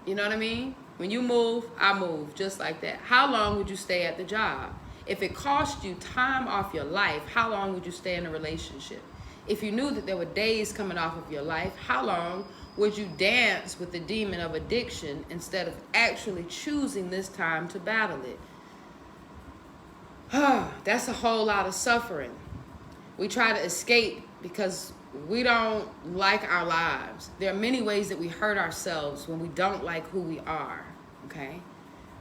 You know what I mean? When you move, I move, just like that. How long would you stay at the job? If it cost you time off your life, how long would you stay in a relationship? If you knew that there were days coming off of your life, how long would you dance with the demon of addiction instead of actually choosing this time to battle it? That's a whole lot of suffering. We try to escape because we don't like our lives. There are many ways that we hurt ourselves when we don't like who we are, okay?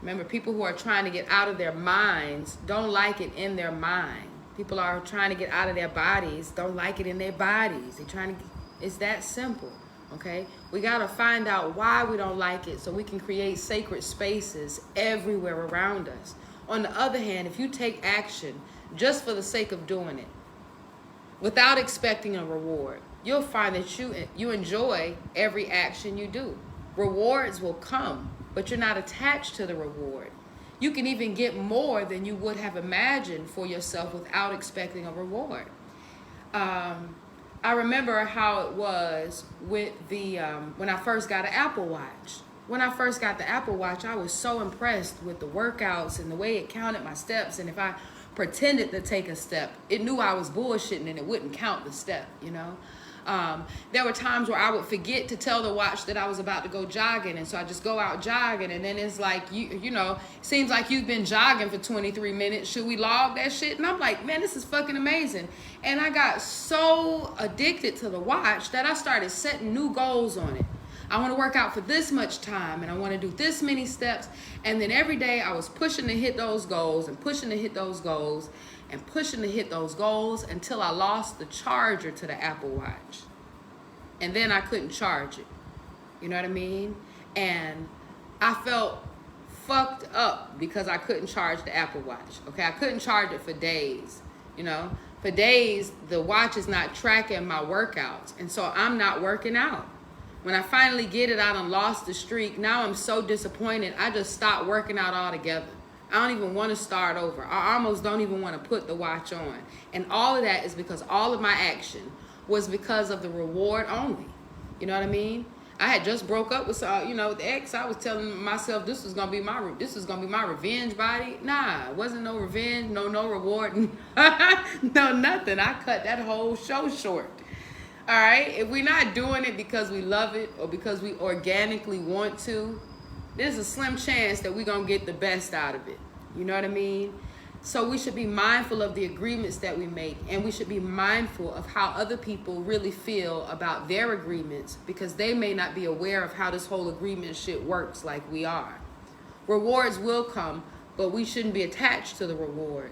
Remember, people who are trying to get out of their minds don't like it in their mind. People are trying to get out of their bodies, don't like it in their bodies. It's that simple, okay? We gotta find out why we don't like it so we can create sacred spaces everywhere around us. On the other hand, if you take action just for the sake of doing it, without expecting a reward, you'll find that you enjoy every action you do. Rewards will come, but you're not attached to the reward. You can even get more than you would have imagined for yourself without expecting a reward. I remember how it was with when I first got an Apple Watch. When I first got the Apple Watch, I was so impressed with the workouts and the way it counted my steps. And if I pretended to take a step, it knew I was bullshitting and it wouldn't count the step, There were times where I would forget to tell the watch that I was about to go jogging, and so I just go out jogging, and then it's like, seems like you've been jogging for 23 minutes. Should we log that shit? And I'm like, man, this is fucking amazing. And I got so addicted to the watch that I started setting new goals on it. I want to work out for this much time, and I want to do this many steps. And then every day I was pushing to hit those goals and pushing to hit those goals and pushing to hit those goals until I lost the charger to the Apple Watch. And then I couldn't charge it. You know what I mean? And I felt fucked up because I couldn't charge the Apple Watch. Okay, I couldn't charge it for days. For days, the watch is not tracking my workouts. And so I'm not working out. When I finally get it, I done lost the streak. Now I'm so disappointed. I just stopped working out altogether. I don't even want to start over. I almost don't even want to put the watch on. And all of that is because all of my action was because of the reward only. You know what I mean? I had just broke up with the ex. I was telling myself this was gonna be my revenge body. Nah, it wasn't no revenge, no reward, no nothing. I cut that whole show short. All right, if we're not doing it because we love it or because we organically want to, there's a slim chance that we're gonna get the best out of it. You know what I mean? So we should be mindful of the agreements that we make, and we should be mindful of how other people really feel about their agreements, because they may not be aware of how this whole agreement shit works like we are. Rewards will come, but we shouldn't be attached to the reward.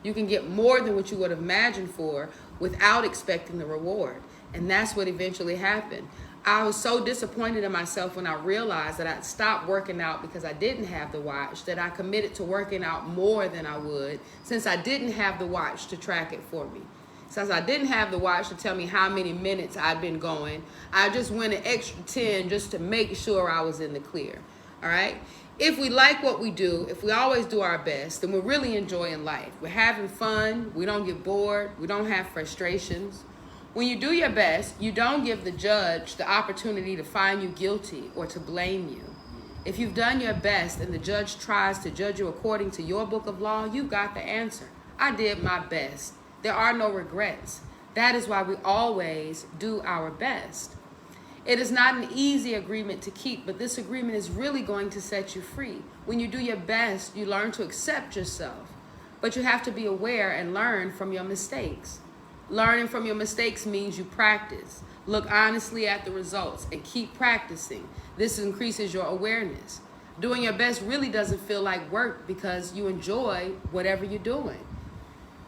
You can get more than what you would have imagined for without expecting the reward. And that's what eventually happened. I was so disappointed in myself when I realized that I'd stopped working out because I didn't have the watch, that I committed to working out more than I would since I didn't have the watch to track it for me. Since I didn't have the watch to tell me how many minutes I'd been going, I just went an extra 10 just to make sure I was in the clear. All right? If we like what we do, if we always do our best, then we're really enjoying life. We're having fun. We don't get bored. We don't have frustrations. When you do your best, you don't give the judge the opportunity to find you guilty or to blame you. If you've done your best and the judge tries to judge you according to your book of law, you've got the answer. I did my best. There are no regrets. That is why we always do our best. It is not an easy agreement to keep, but this agreement is really going to set you free. When you do your best, you learn to accept yourself, but you have to be aware and learn from your mistakes. Learning from your mistakes means you practice. Look honestly at the results and keep practicing. This increases your awareness. Doing your best really doesn't feel like work because you enjoy whatever you're doing.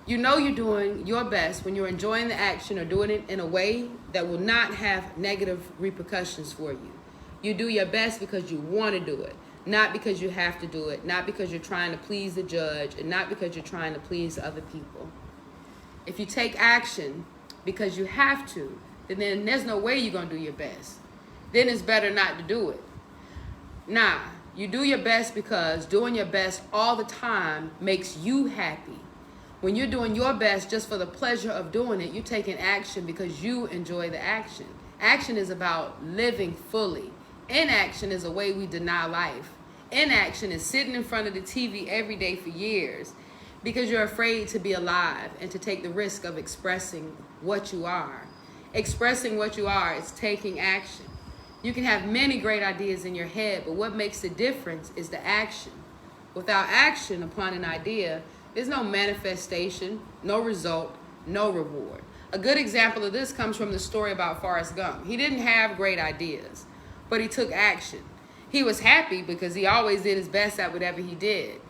You know you're doing your best when you're enjoying the action or doing it in a way that will not have negative repercussions for you. You do your best because you want to do it, not because you have to do it, not because you're trying to please the judge, and not because you're trying to please other people. If you take action because you have to, then there's no way you're going to do your best. Then it's better not to do it. Nah, you do your best because doing your best all the time makes you happy. When you're doing your best just for the pleasure of doing it, you're taking action because you enjoy the action. Action is about living fully. Inaction is a way we deny life. Inaction is sitting in front of the TV every day for years because you're afraid to be alive and to take the risk of expressing what you are. Expressing what you are is taking action. You can have many great ideas in your head, but what makes the difference is the action. Without action upon an idea, there's no manifestation, no result, no reward. A good example of this comes from the story about Forrest Gump. He didn't have great ideas, but he took action. He was happy because he always did his best at whatever he did.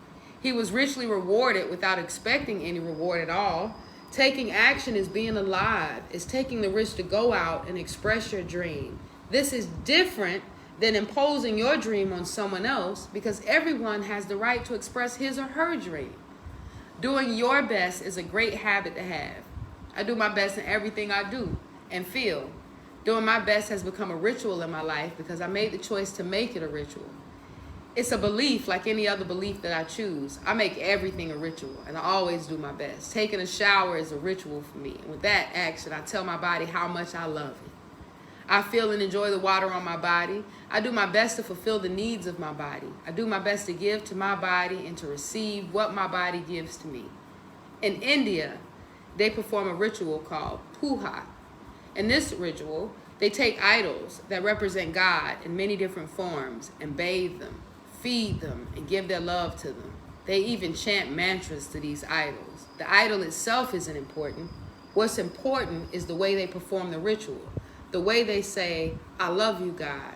He was richly rewarded without expecting any reward at all. Taking action is being alive. It's taking the risk to go out and express your dream. This is different than imposing your dream on someone else because everyone has the right to express his or her dream. Doing your best is a great habit to have. I do my best in everything I do and feel. Doing my best has become a ritual in my life because I made the choice to make it a ritual. It's a belief like any other belief that I choose. I make everything a ritual, and I always do my best. Taking a shower is a ritual for me. And with that action, I tell my body how much I love it. I feel and enjoy the water on my body. I do my best to fulfill the needs of my body. I do my best to give to my body and to receive what my body gives to me. In India, they perform a ritual called Puja. In this ritual, they take idols that represent God in many different forms and bathe them, feed them, and give their love to them. They even chant mantras to these idols. The idol itself isn't important. What's important is the way they perform the ritual. The way they say, I love you, God.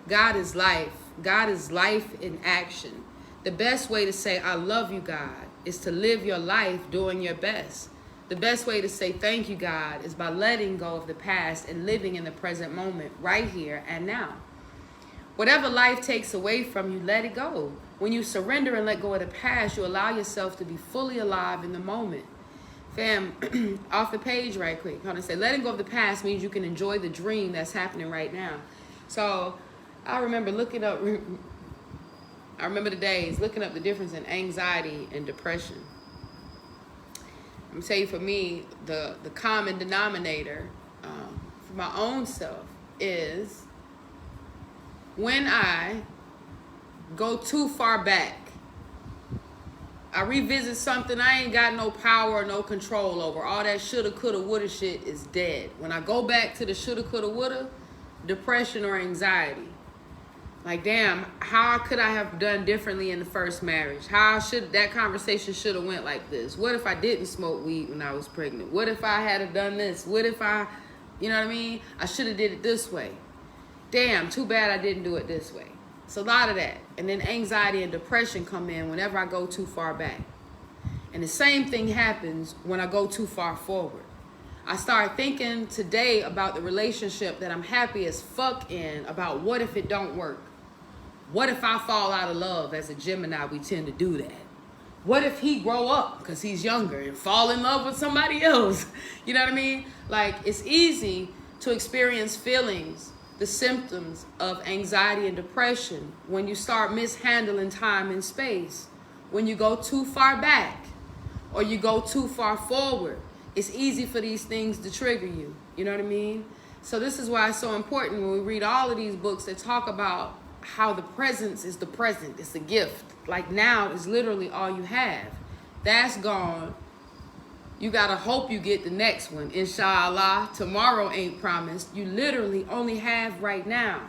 God is life. God is life in action. The best way to say, I love you, God, is to live your life doing your best. The best way to say thank you, God, is by letting go of the past and living in the present moment, right here and now. Whatever life takes away from you, let it go. When you surrender and let go of the past, you allow yourself to be fully alive in the moment. Fam, off the page right quick. How to say letting go of the past means you can enjoy the dream that's happening right now. So I remember looking up I remember the days looking up the difference in anxiety and depression. I'm gonna tell you, for me, the common denominator for my own self is when I go too far back. I revisit something I ain't got no power or no control over. All that shoulda, coulda, woulda shit is dead. When I go back to the shoulda, coulda, woulda, depression or anxiety. Like, damn, how could I have done differently in the first marriage? How should that conversation should have went like this? What if I didn't smoke weed when I was pregnant? What if I had done this? What if I, you know what I mean? I should have did it this way. Damn, too bad I didn't do it this way. It's a lot of that. And then anxiety and depression come in whenever I go too far back. And the same thing happens when I go too far forward. I start thinking today about the relationship that I'm happy as fuck in, about what if it don't work? What if I fall out of love? As a Gemini, we tend to do that. What if he grow up because he's younger and fall in love with somebody else? You know what I mean? Like, it's easy to experience feelings, the symptoms of anxiety and depression, when you start mishandling time and space. When you go too far back or you go too far forward, it's easy for these things to trigger you. You know what I mean? So this is why it's so important when we read all of these books that talk about how the presence is the present. It's a gift. Like, now is literally all you have. That's gone. You gotta hope you get the next one. Inshallah, tomorrow ain't promised. You literally only have right now.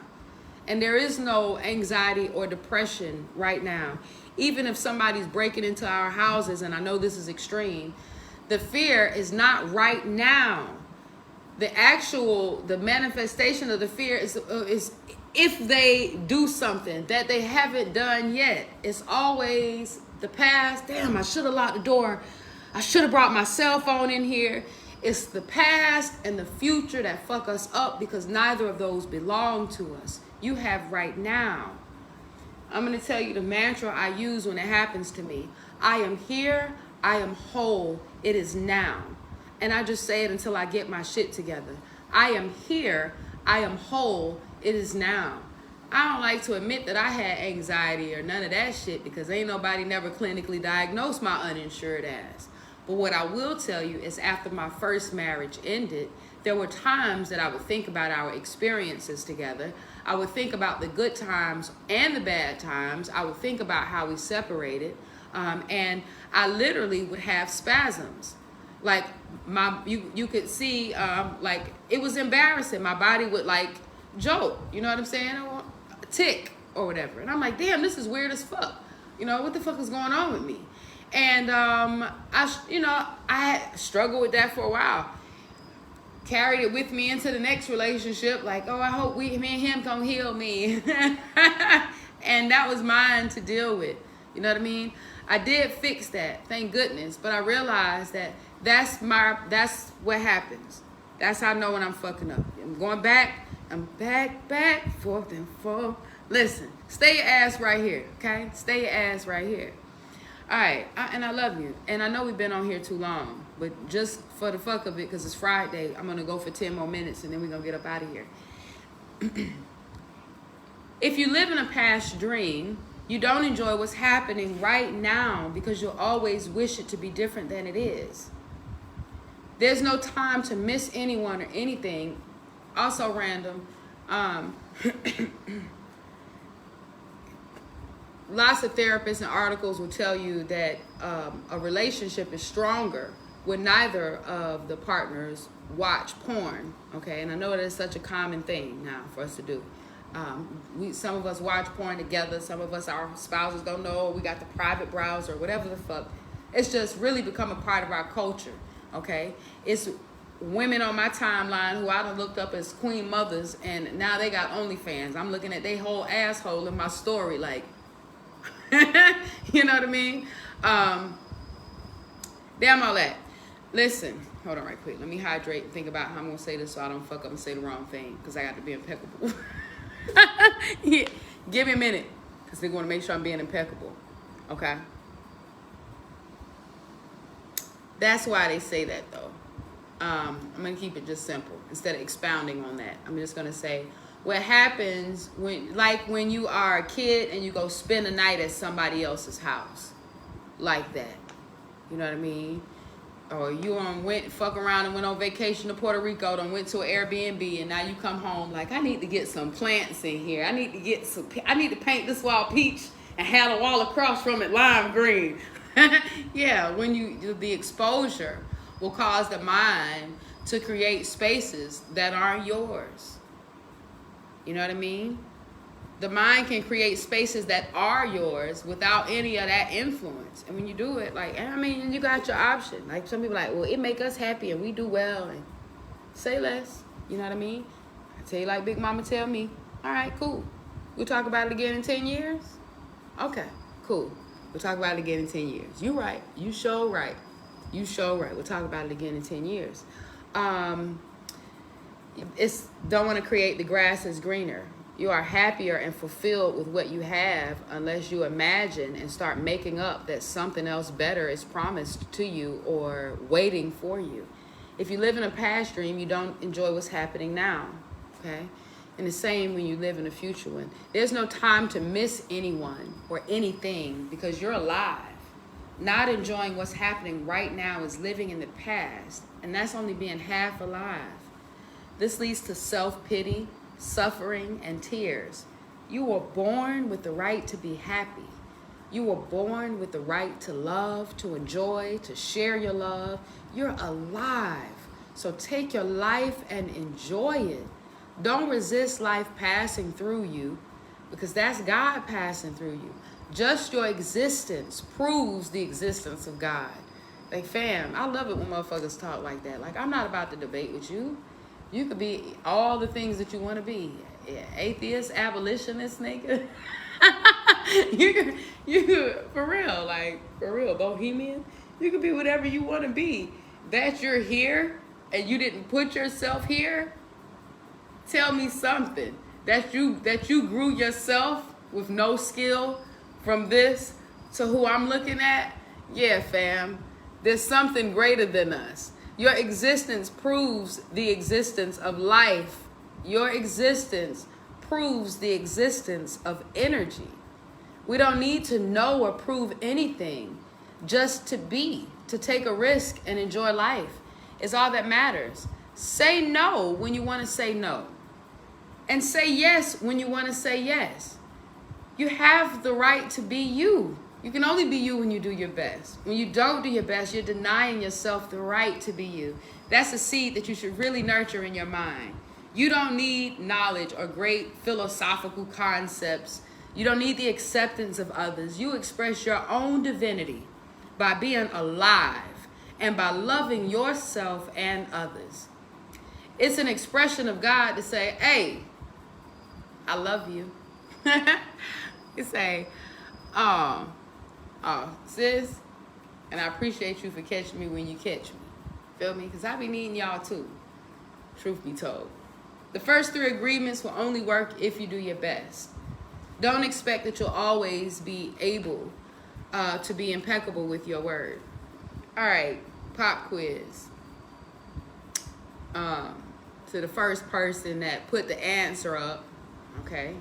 And there is no anxiety or depression right now. Even if somebody's breaking into our houses, and I know this is extreme, the fear is not right now. The manifestation of the fear is if they do something that they haven't done yet. It's always the past. Damn, I should have locked the door. I should have brought my cell phone in here. It's the past and the future that fuck us up, because neither of those belong to us. You have right now. I'm going to tell you the mantra I use when it happens to me. I am here. I am whole. It is now. And I just say it until I get my shit together. I am here. I am whole. It is now. I don't like to admit that I had anxiety or none of that shit, because ain't nobody never clinically diagnosed my uninsured ass. But what I will tell you is, after my first marriage ended, there were times that I would think about our experiences together. I would think about the good times and the bad times. I would think about how we separated. And I literally would have spasms. Like, you could see, like, it was embarrassing. My body would, like, joke, you know what I'm saying? Or tick or whatever. And I'm like, damn, this is weird as fuck. You know, what the fuck is going on with me? And I struggled with that for a while. Carried it with me into the next relationship. Like, oh, I hope me and him gonna heal me. And that was mine to deal with. You know what I mean? I did fix that, thank goodness. But I realized that that's what happens. That's how I know when I'm fucking up. I'm going back. I'm back, forth and forth. Listen, stay your ass right here, okay? Stay your ass right here. All right, and I love you. And I know we've been on here too long, but just for the fuck of it, because it's Friday, I'm going to go for 10 more minutes, and then we're going to get up out of here. If you live in a past dream, you don't enjoy what's happening right now, because you'll always wish it to be different than it is. There's no time to miss anyone or anything. Also random. Lots of therapists and articles will tell you that a relationship is stronger when neither of the partners watch porn. Okay, and I know that it's such a common thing now for us to do. Some of us watch porn together. Some of us, our spouses don't know. We got the private browser, whatever the fuck. It's just really become a part of our culture. Okay, it's women on my timeline who I done looked up as queen mothers, and now they got OnlyFans. I'm looking at their whole asshole in my story, like, you know what I mean? Damn all that. Listen, hold on right quick. Let me hydrate and think about how I'm going to say this so I don't fuck up and say the wrong thing, because I got to be impeccable. Yeah. Give me a minute, because they're going to make sure I'm being impeccable. Okay? That's why they say that, though. I'm going to keep it just simple. Instead of expounding on that, I'm just going to say, what happens when you are a kid and you go spend a night at somebody else's house, like that. You know what I mean? Or you went fuck around and went on vacation to Puerto Rico, and went to an Airbnb, and now you come home like, I need to get some plants in here. I need to paint this wall peach and have the wall across from it lime green. Yeah, the exposure will cause the mind to create spaces that aren't yours. You know what I mean? The mind can create spaces that are yours without any of that influence. And when you do it, you got your option. Like, some people well, it make us happy and we do well. And say less. You know what I mean? I tell you like Big Mama tell me, all right, cool. We'll talk about it again in 10 years? Okay, cool. We'll talk about it again in 10 years. You right. You sure right. You sure right. We'll talk about it again in 10 years. Don't want to create the grass is greener. You are happier and fulfilled with what you have unless you imagine and start making up that something else better is promised to you or waiting for you. If you live in a past dream, you don't enjoy what's happening now, okay? And the same when you live in a future one. There's no time to miss anyone or anything because you're alive. Not enjoying what's happening right now is living in the past, and that's only being half alive. This leads to self-pity, suffering, and tears. You were born with the right to be happy. You were born with the right to love, to enjoy, to share your love. You're alive. So take your life and enjoy it. Don't resist life passing through you, because that's God passing through you. Just your existence proves the existence of God. Like, fam, I love it when motherfuckers talk like that. Like, I'm not about to debate with you. You could be all the things that you want to be. Yeah, atheist, abolitionist, nigga. you could, for real, bohemian. You could be whatever you want to be. That you're here and you didn't put yourself here. Tell me something. That you grew yourself with no skill from this to who I'm looking at. Yeah, fam. There's something greater than us. Your existence proves the existence of life. Your existence proves the existence of energy. We don't need to know or prove anything, just to be, to take a risk and enjoy life is all that matters. Say no when you want to say no. And say yes when you want to say yes. You have the right to be you. You can only be you when you do your best. When you don't do your best, you're denying yourself the right to be you. That's a seed that you should really nurture in your mind. You don't need knowledge or great philosophical concepts. You don't need the acceptance of others. You express your own divinity by being alive and by loving yourself and others. It's an expression of God to say, hey, I love you. You say, oh, sis, and I appreciate you for catching me when you catch me. Feel me? Because I be needing y'all too, truth be told. The first 3 agreements will only work if you do your best. Don't expect that you'll always be able to be impeccable with your word. All right, pop quiz. To the first person that put the answer up, okay?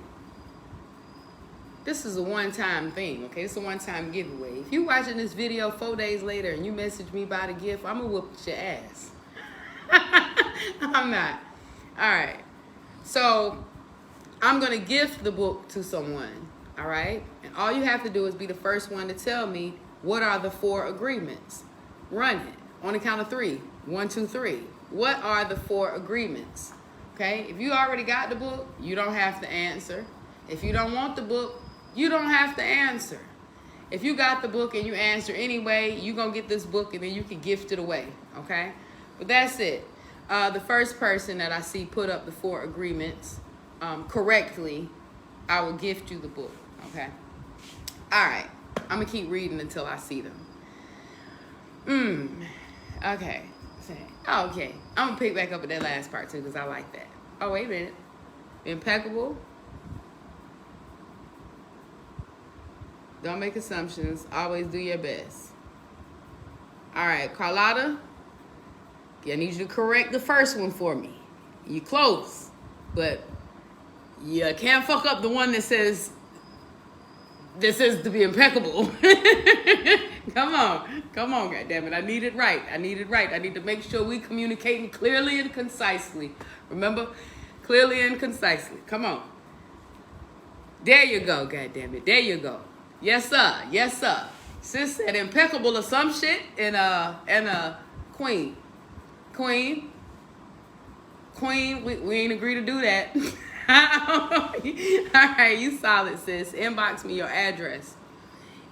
This is a one-time thing, okay? It's a one-time giveaway. If you watching this video 4 days later and you message me about a gift, I'm gonna whoop your ass. I'm not. All right. So I'm gonna gift the book to someone, all right? And all you have to do is be the first one to tell me what are the 4 agreements. Run it on the count of 3. 1, 2, 3. What are the 4 agreements? Okay? If you already got the book, you don't have to answer. If you don't want the book, you don't have to answer. If you got the book and you answer anyway, you're going to get this book and then you can gift it away, okay? But that's it. The first person that I see put up the 4 agreements correctly, I will gift you the book, okay? All right. I'm going to keep reading until I see them. Okay. Oh, okay. I'm going to pick back up at that last part too because I like that. Oh, wait a minute. Impeccable. Don't make assumptions. Always do your best. All right, Carlotta. I need you to correct the first one for me. You close, but You can't fuck up the one that says this is to be impeccable. Come on, goddammit. I need it right. I need to make sure we communicating clearly and concisely. Remember? Clearly and concisely. Come on. There you go, goddammit. There you go. Yes, sir. Yes, sir. Sis said impeccable or some shit and queen. Queen, we ain't agree to do that. All right, you solid, sis. Inbox me your address,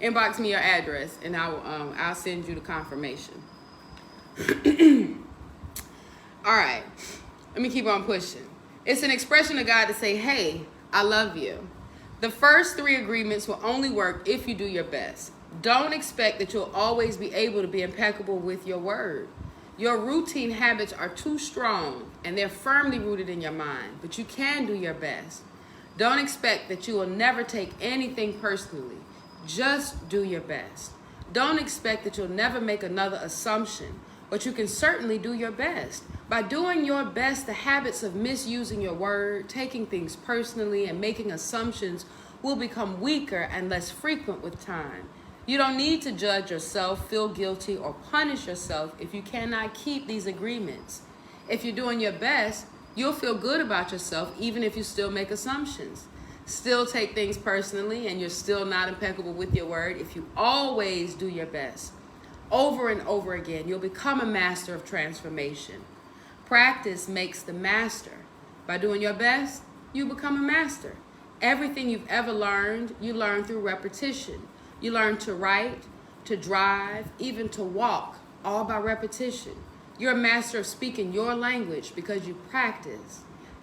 and I'll send you the confirmation. All right, let me keep on pushing. It's an expression of God to say, hey, I love you. The first 3 agreements will only work if you do your best. Don't expect that you'll always be able to be impeccable with your word. Your routine habits are too strong and they're firmly rooted in your mind, but you can do your best. Don't expect that you will never take anything personally. Just do your best. Don't expect that you'll never make another assumption, but you can certainly do your best. By doing your best, the habits of misusing your word, taking things personally, and making assumptions will become weaker and less frequent with time. You don't need to judge yourself, feel guilty, or punish yourself if you cannot keep these agreements. If you're doing your best, you'll feel good about yourself even if you still make assumptions. Still take things personally and you're still not impeccable with your word. If you always do your best, over and over again, you'll become a master of transformation. Practice makes the master. By doing your best, you become a master. Everything you've ever learned, you learn through repetition. You learn to write, to drive, even to walk, all by repetition. You're a master of speaking your language because you practice.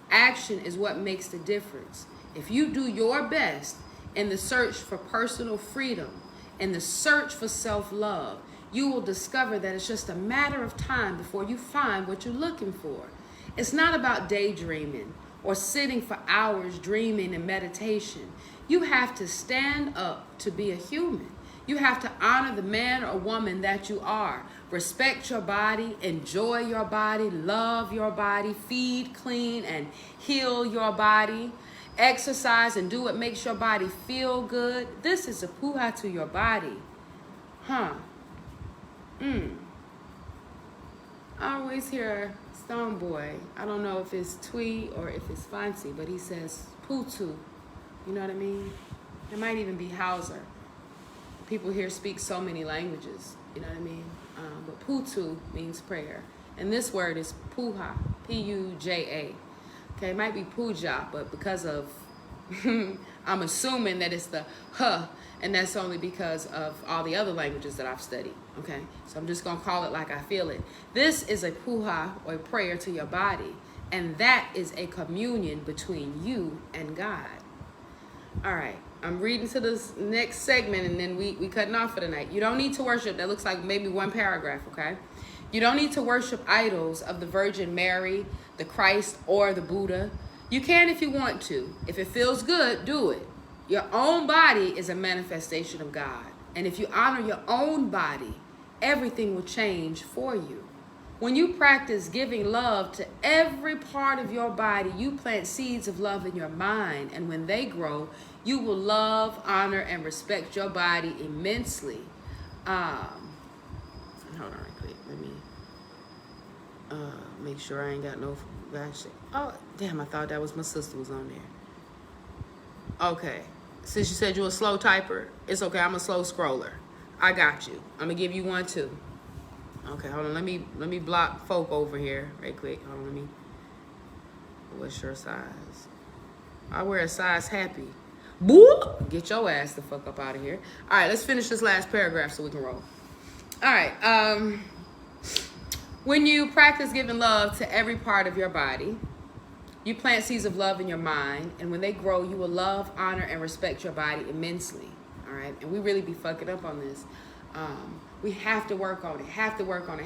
Action is what makes the difference. If you do your best in the search for personal freedom, in the search for self-love, you will discover that it's just a matter of time before you find what you're looking for. It's not about daydreaming or sitting for hours dreaming in meditation. You have to stand up to be a human. You have to honor the man or woman that you are. Respect your body, enjoy your body, love your body, feed, clean, and heal your body. Exercise and do what makes your body feel good. This is a puja to your body. I always hear Stone Boy. I don't know if it's Twee or if it's Fancy, but he says Putu. You know what I mean? It might even be Hauser. People here speak so many languages. You know what I mean? But Putu means prayer. And this word is Puja, P-U-J-A. Okay, it might be Puja, but because of, I'm assuming that it's the huh, and that's only because of all the other languages that I've studied. Okay, so I'm just going to call it like I feel it. This is a puja, or a prayer to your body, and that is a communion between you and God. All right, I'm reading to this next segment, and then we cutting off for the night. You don't need to worship. That looks like maybe one paragraph, okay? You don't need to worship idols of the Virgin Mary, the Christ, or the Buddha. You can if you want to. If it feels good, do it. Your own body is a manifestation of God. And if you honor your own body, everything will change for you. When you practice giving love to every part of your body, you plant seeds of love in your mind. And when they grow, you will love, honor, and respect your body immensely. Hold on right quick. Let me make sure I ain't got no shit. Oh, damn, I thought that was my sister was on there. Okay. Since you said you're a slow typer, it's okay. I'm a slow scroller. I got you. I'm going to give you one, too. Okay, hold on. Let me block folk over here right quick. Hold on, let me. What's your size? I wear a size happy. Boo! Get your ass the fuck up out of here. All right, let's finish this last paragraph so we can roll. All right. When you practice giving love to every part of your body, you plant seeds of love in your mind, and when they grow, you will love, honor, and respect your body immensely. All right, and we really be fucking up on this. We have to work on it, have to work on it,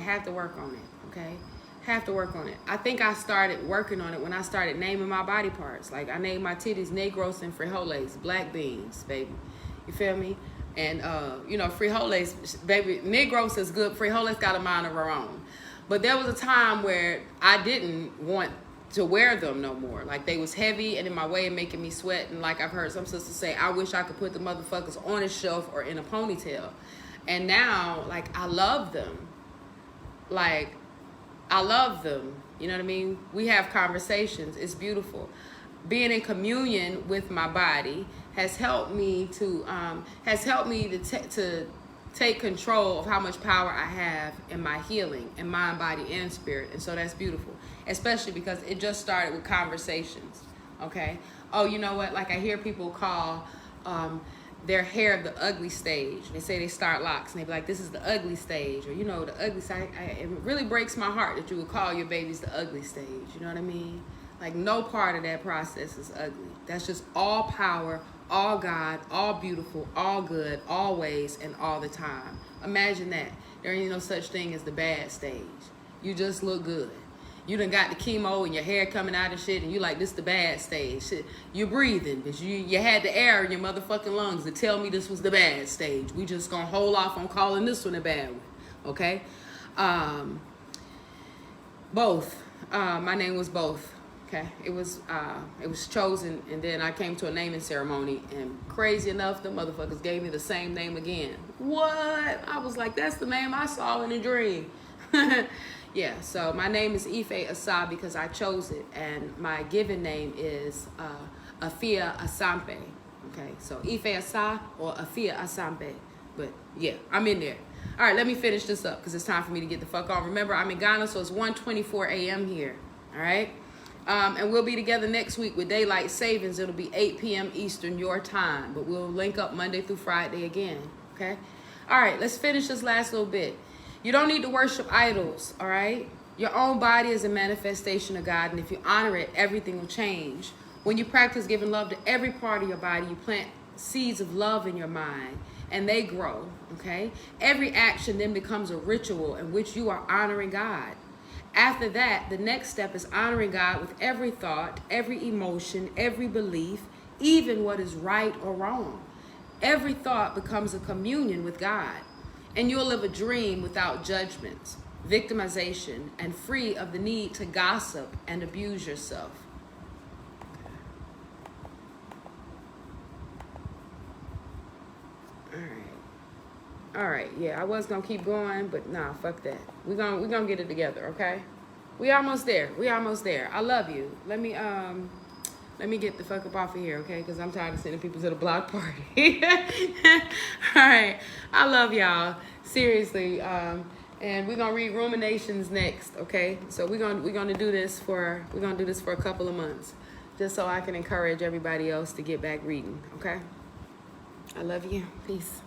okay? Have to work on it. I think I started working on it when I started naming my body parts. Like, I named my titties negros and frijoles, black beans, baby. You feel me? And, frijoles, baby, negros is good. Frijoles got a mind of her own. But there was a time where I didn't want to wear them no more. Like, they was heavy and in my way and making me sweat. And like I've heard some sisters say, I wish I could put the motherfuckers on a shelf or in a ponytail. And now, like, I love them. Like, I love them. You know what I mean? We have conversations. It's beautiful. Being in communion with my body has helped me to take control of how much power I have in my healing, in mind, body, and spirit. And so that's beautiful, especially because it just started with conversations. Okay. Oh, you know what? Like, I hear people call their hair the ugly stage. They say they start locks and they be like, this is the ugly stage, or, you know, the ugly side. It really breaks my heart that you would call your babies the ugly stage. You know what I mean? Like, no part of that process is ugly. That's just all power, all God, all beautiful, all good, always and all the time. Imagine that. There ain't no such thing as the bad stage. You just look good. You done got the chemo and your hair coming out and shit, and you like, this the bad stage. Shit, you're breathing, but you had the air in your motherfucking lungs to tell me this was the bad stage. We just gonna hold off on calling this one a bad one, okay? Both. My name was both. Okay, it was chosen, and then I came to a naming ceremony, and crazy enough, the motherfuckers gave me the same name again. What? I was like, that's the name I saw in a dream. Yeah, so my name is IfeAsaX because I chose it, and my given name is IfeAsaX. Okay, so IfeAsaX or IfeAsaX. But yeah, I'm in there. All right, let me finish this up because it's time for me to get the fuck on. Remember, I'm in Ghana, so it's 1:24 a.m. here. All right. And we'll be together next week with Daylight Savings. It'll be 8 p.m. Eastern, your time. But we'll link up Monday through Friday again, okay? All right, let's finish this last little bit. You don't need to worship idols, all right? Your own body is a manifestation of God, and if you honor it, everything will change. When you practice giving love to every part of your body, you plant seeds of love in your mind, and they grow, okay? Every action then becomes a ritual in which you are honoring God. After that, the next step is honoring God with every thought, every emotion, every belief, even what is right or wrong. Every thought becomes a communion with God, and you'll live a dream without judgments, victimization, and free of the need to gossip and abuse yourself. All right, yeah, I was gonna keep going, but nah, fuck that. We're gonna get it together, okay? We almost there. I love you. Let me get the fuck up off of here, okay? Because I'm tired of sending people to the block party. All right, I love y'all, seriously. And we're gonna read Ruminations next, okay? So we're gonna do this for a couple of months, just so I can encourage everybody else to get back reading, okay? I love you. Peace.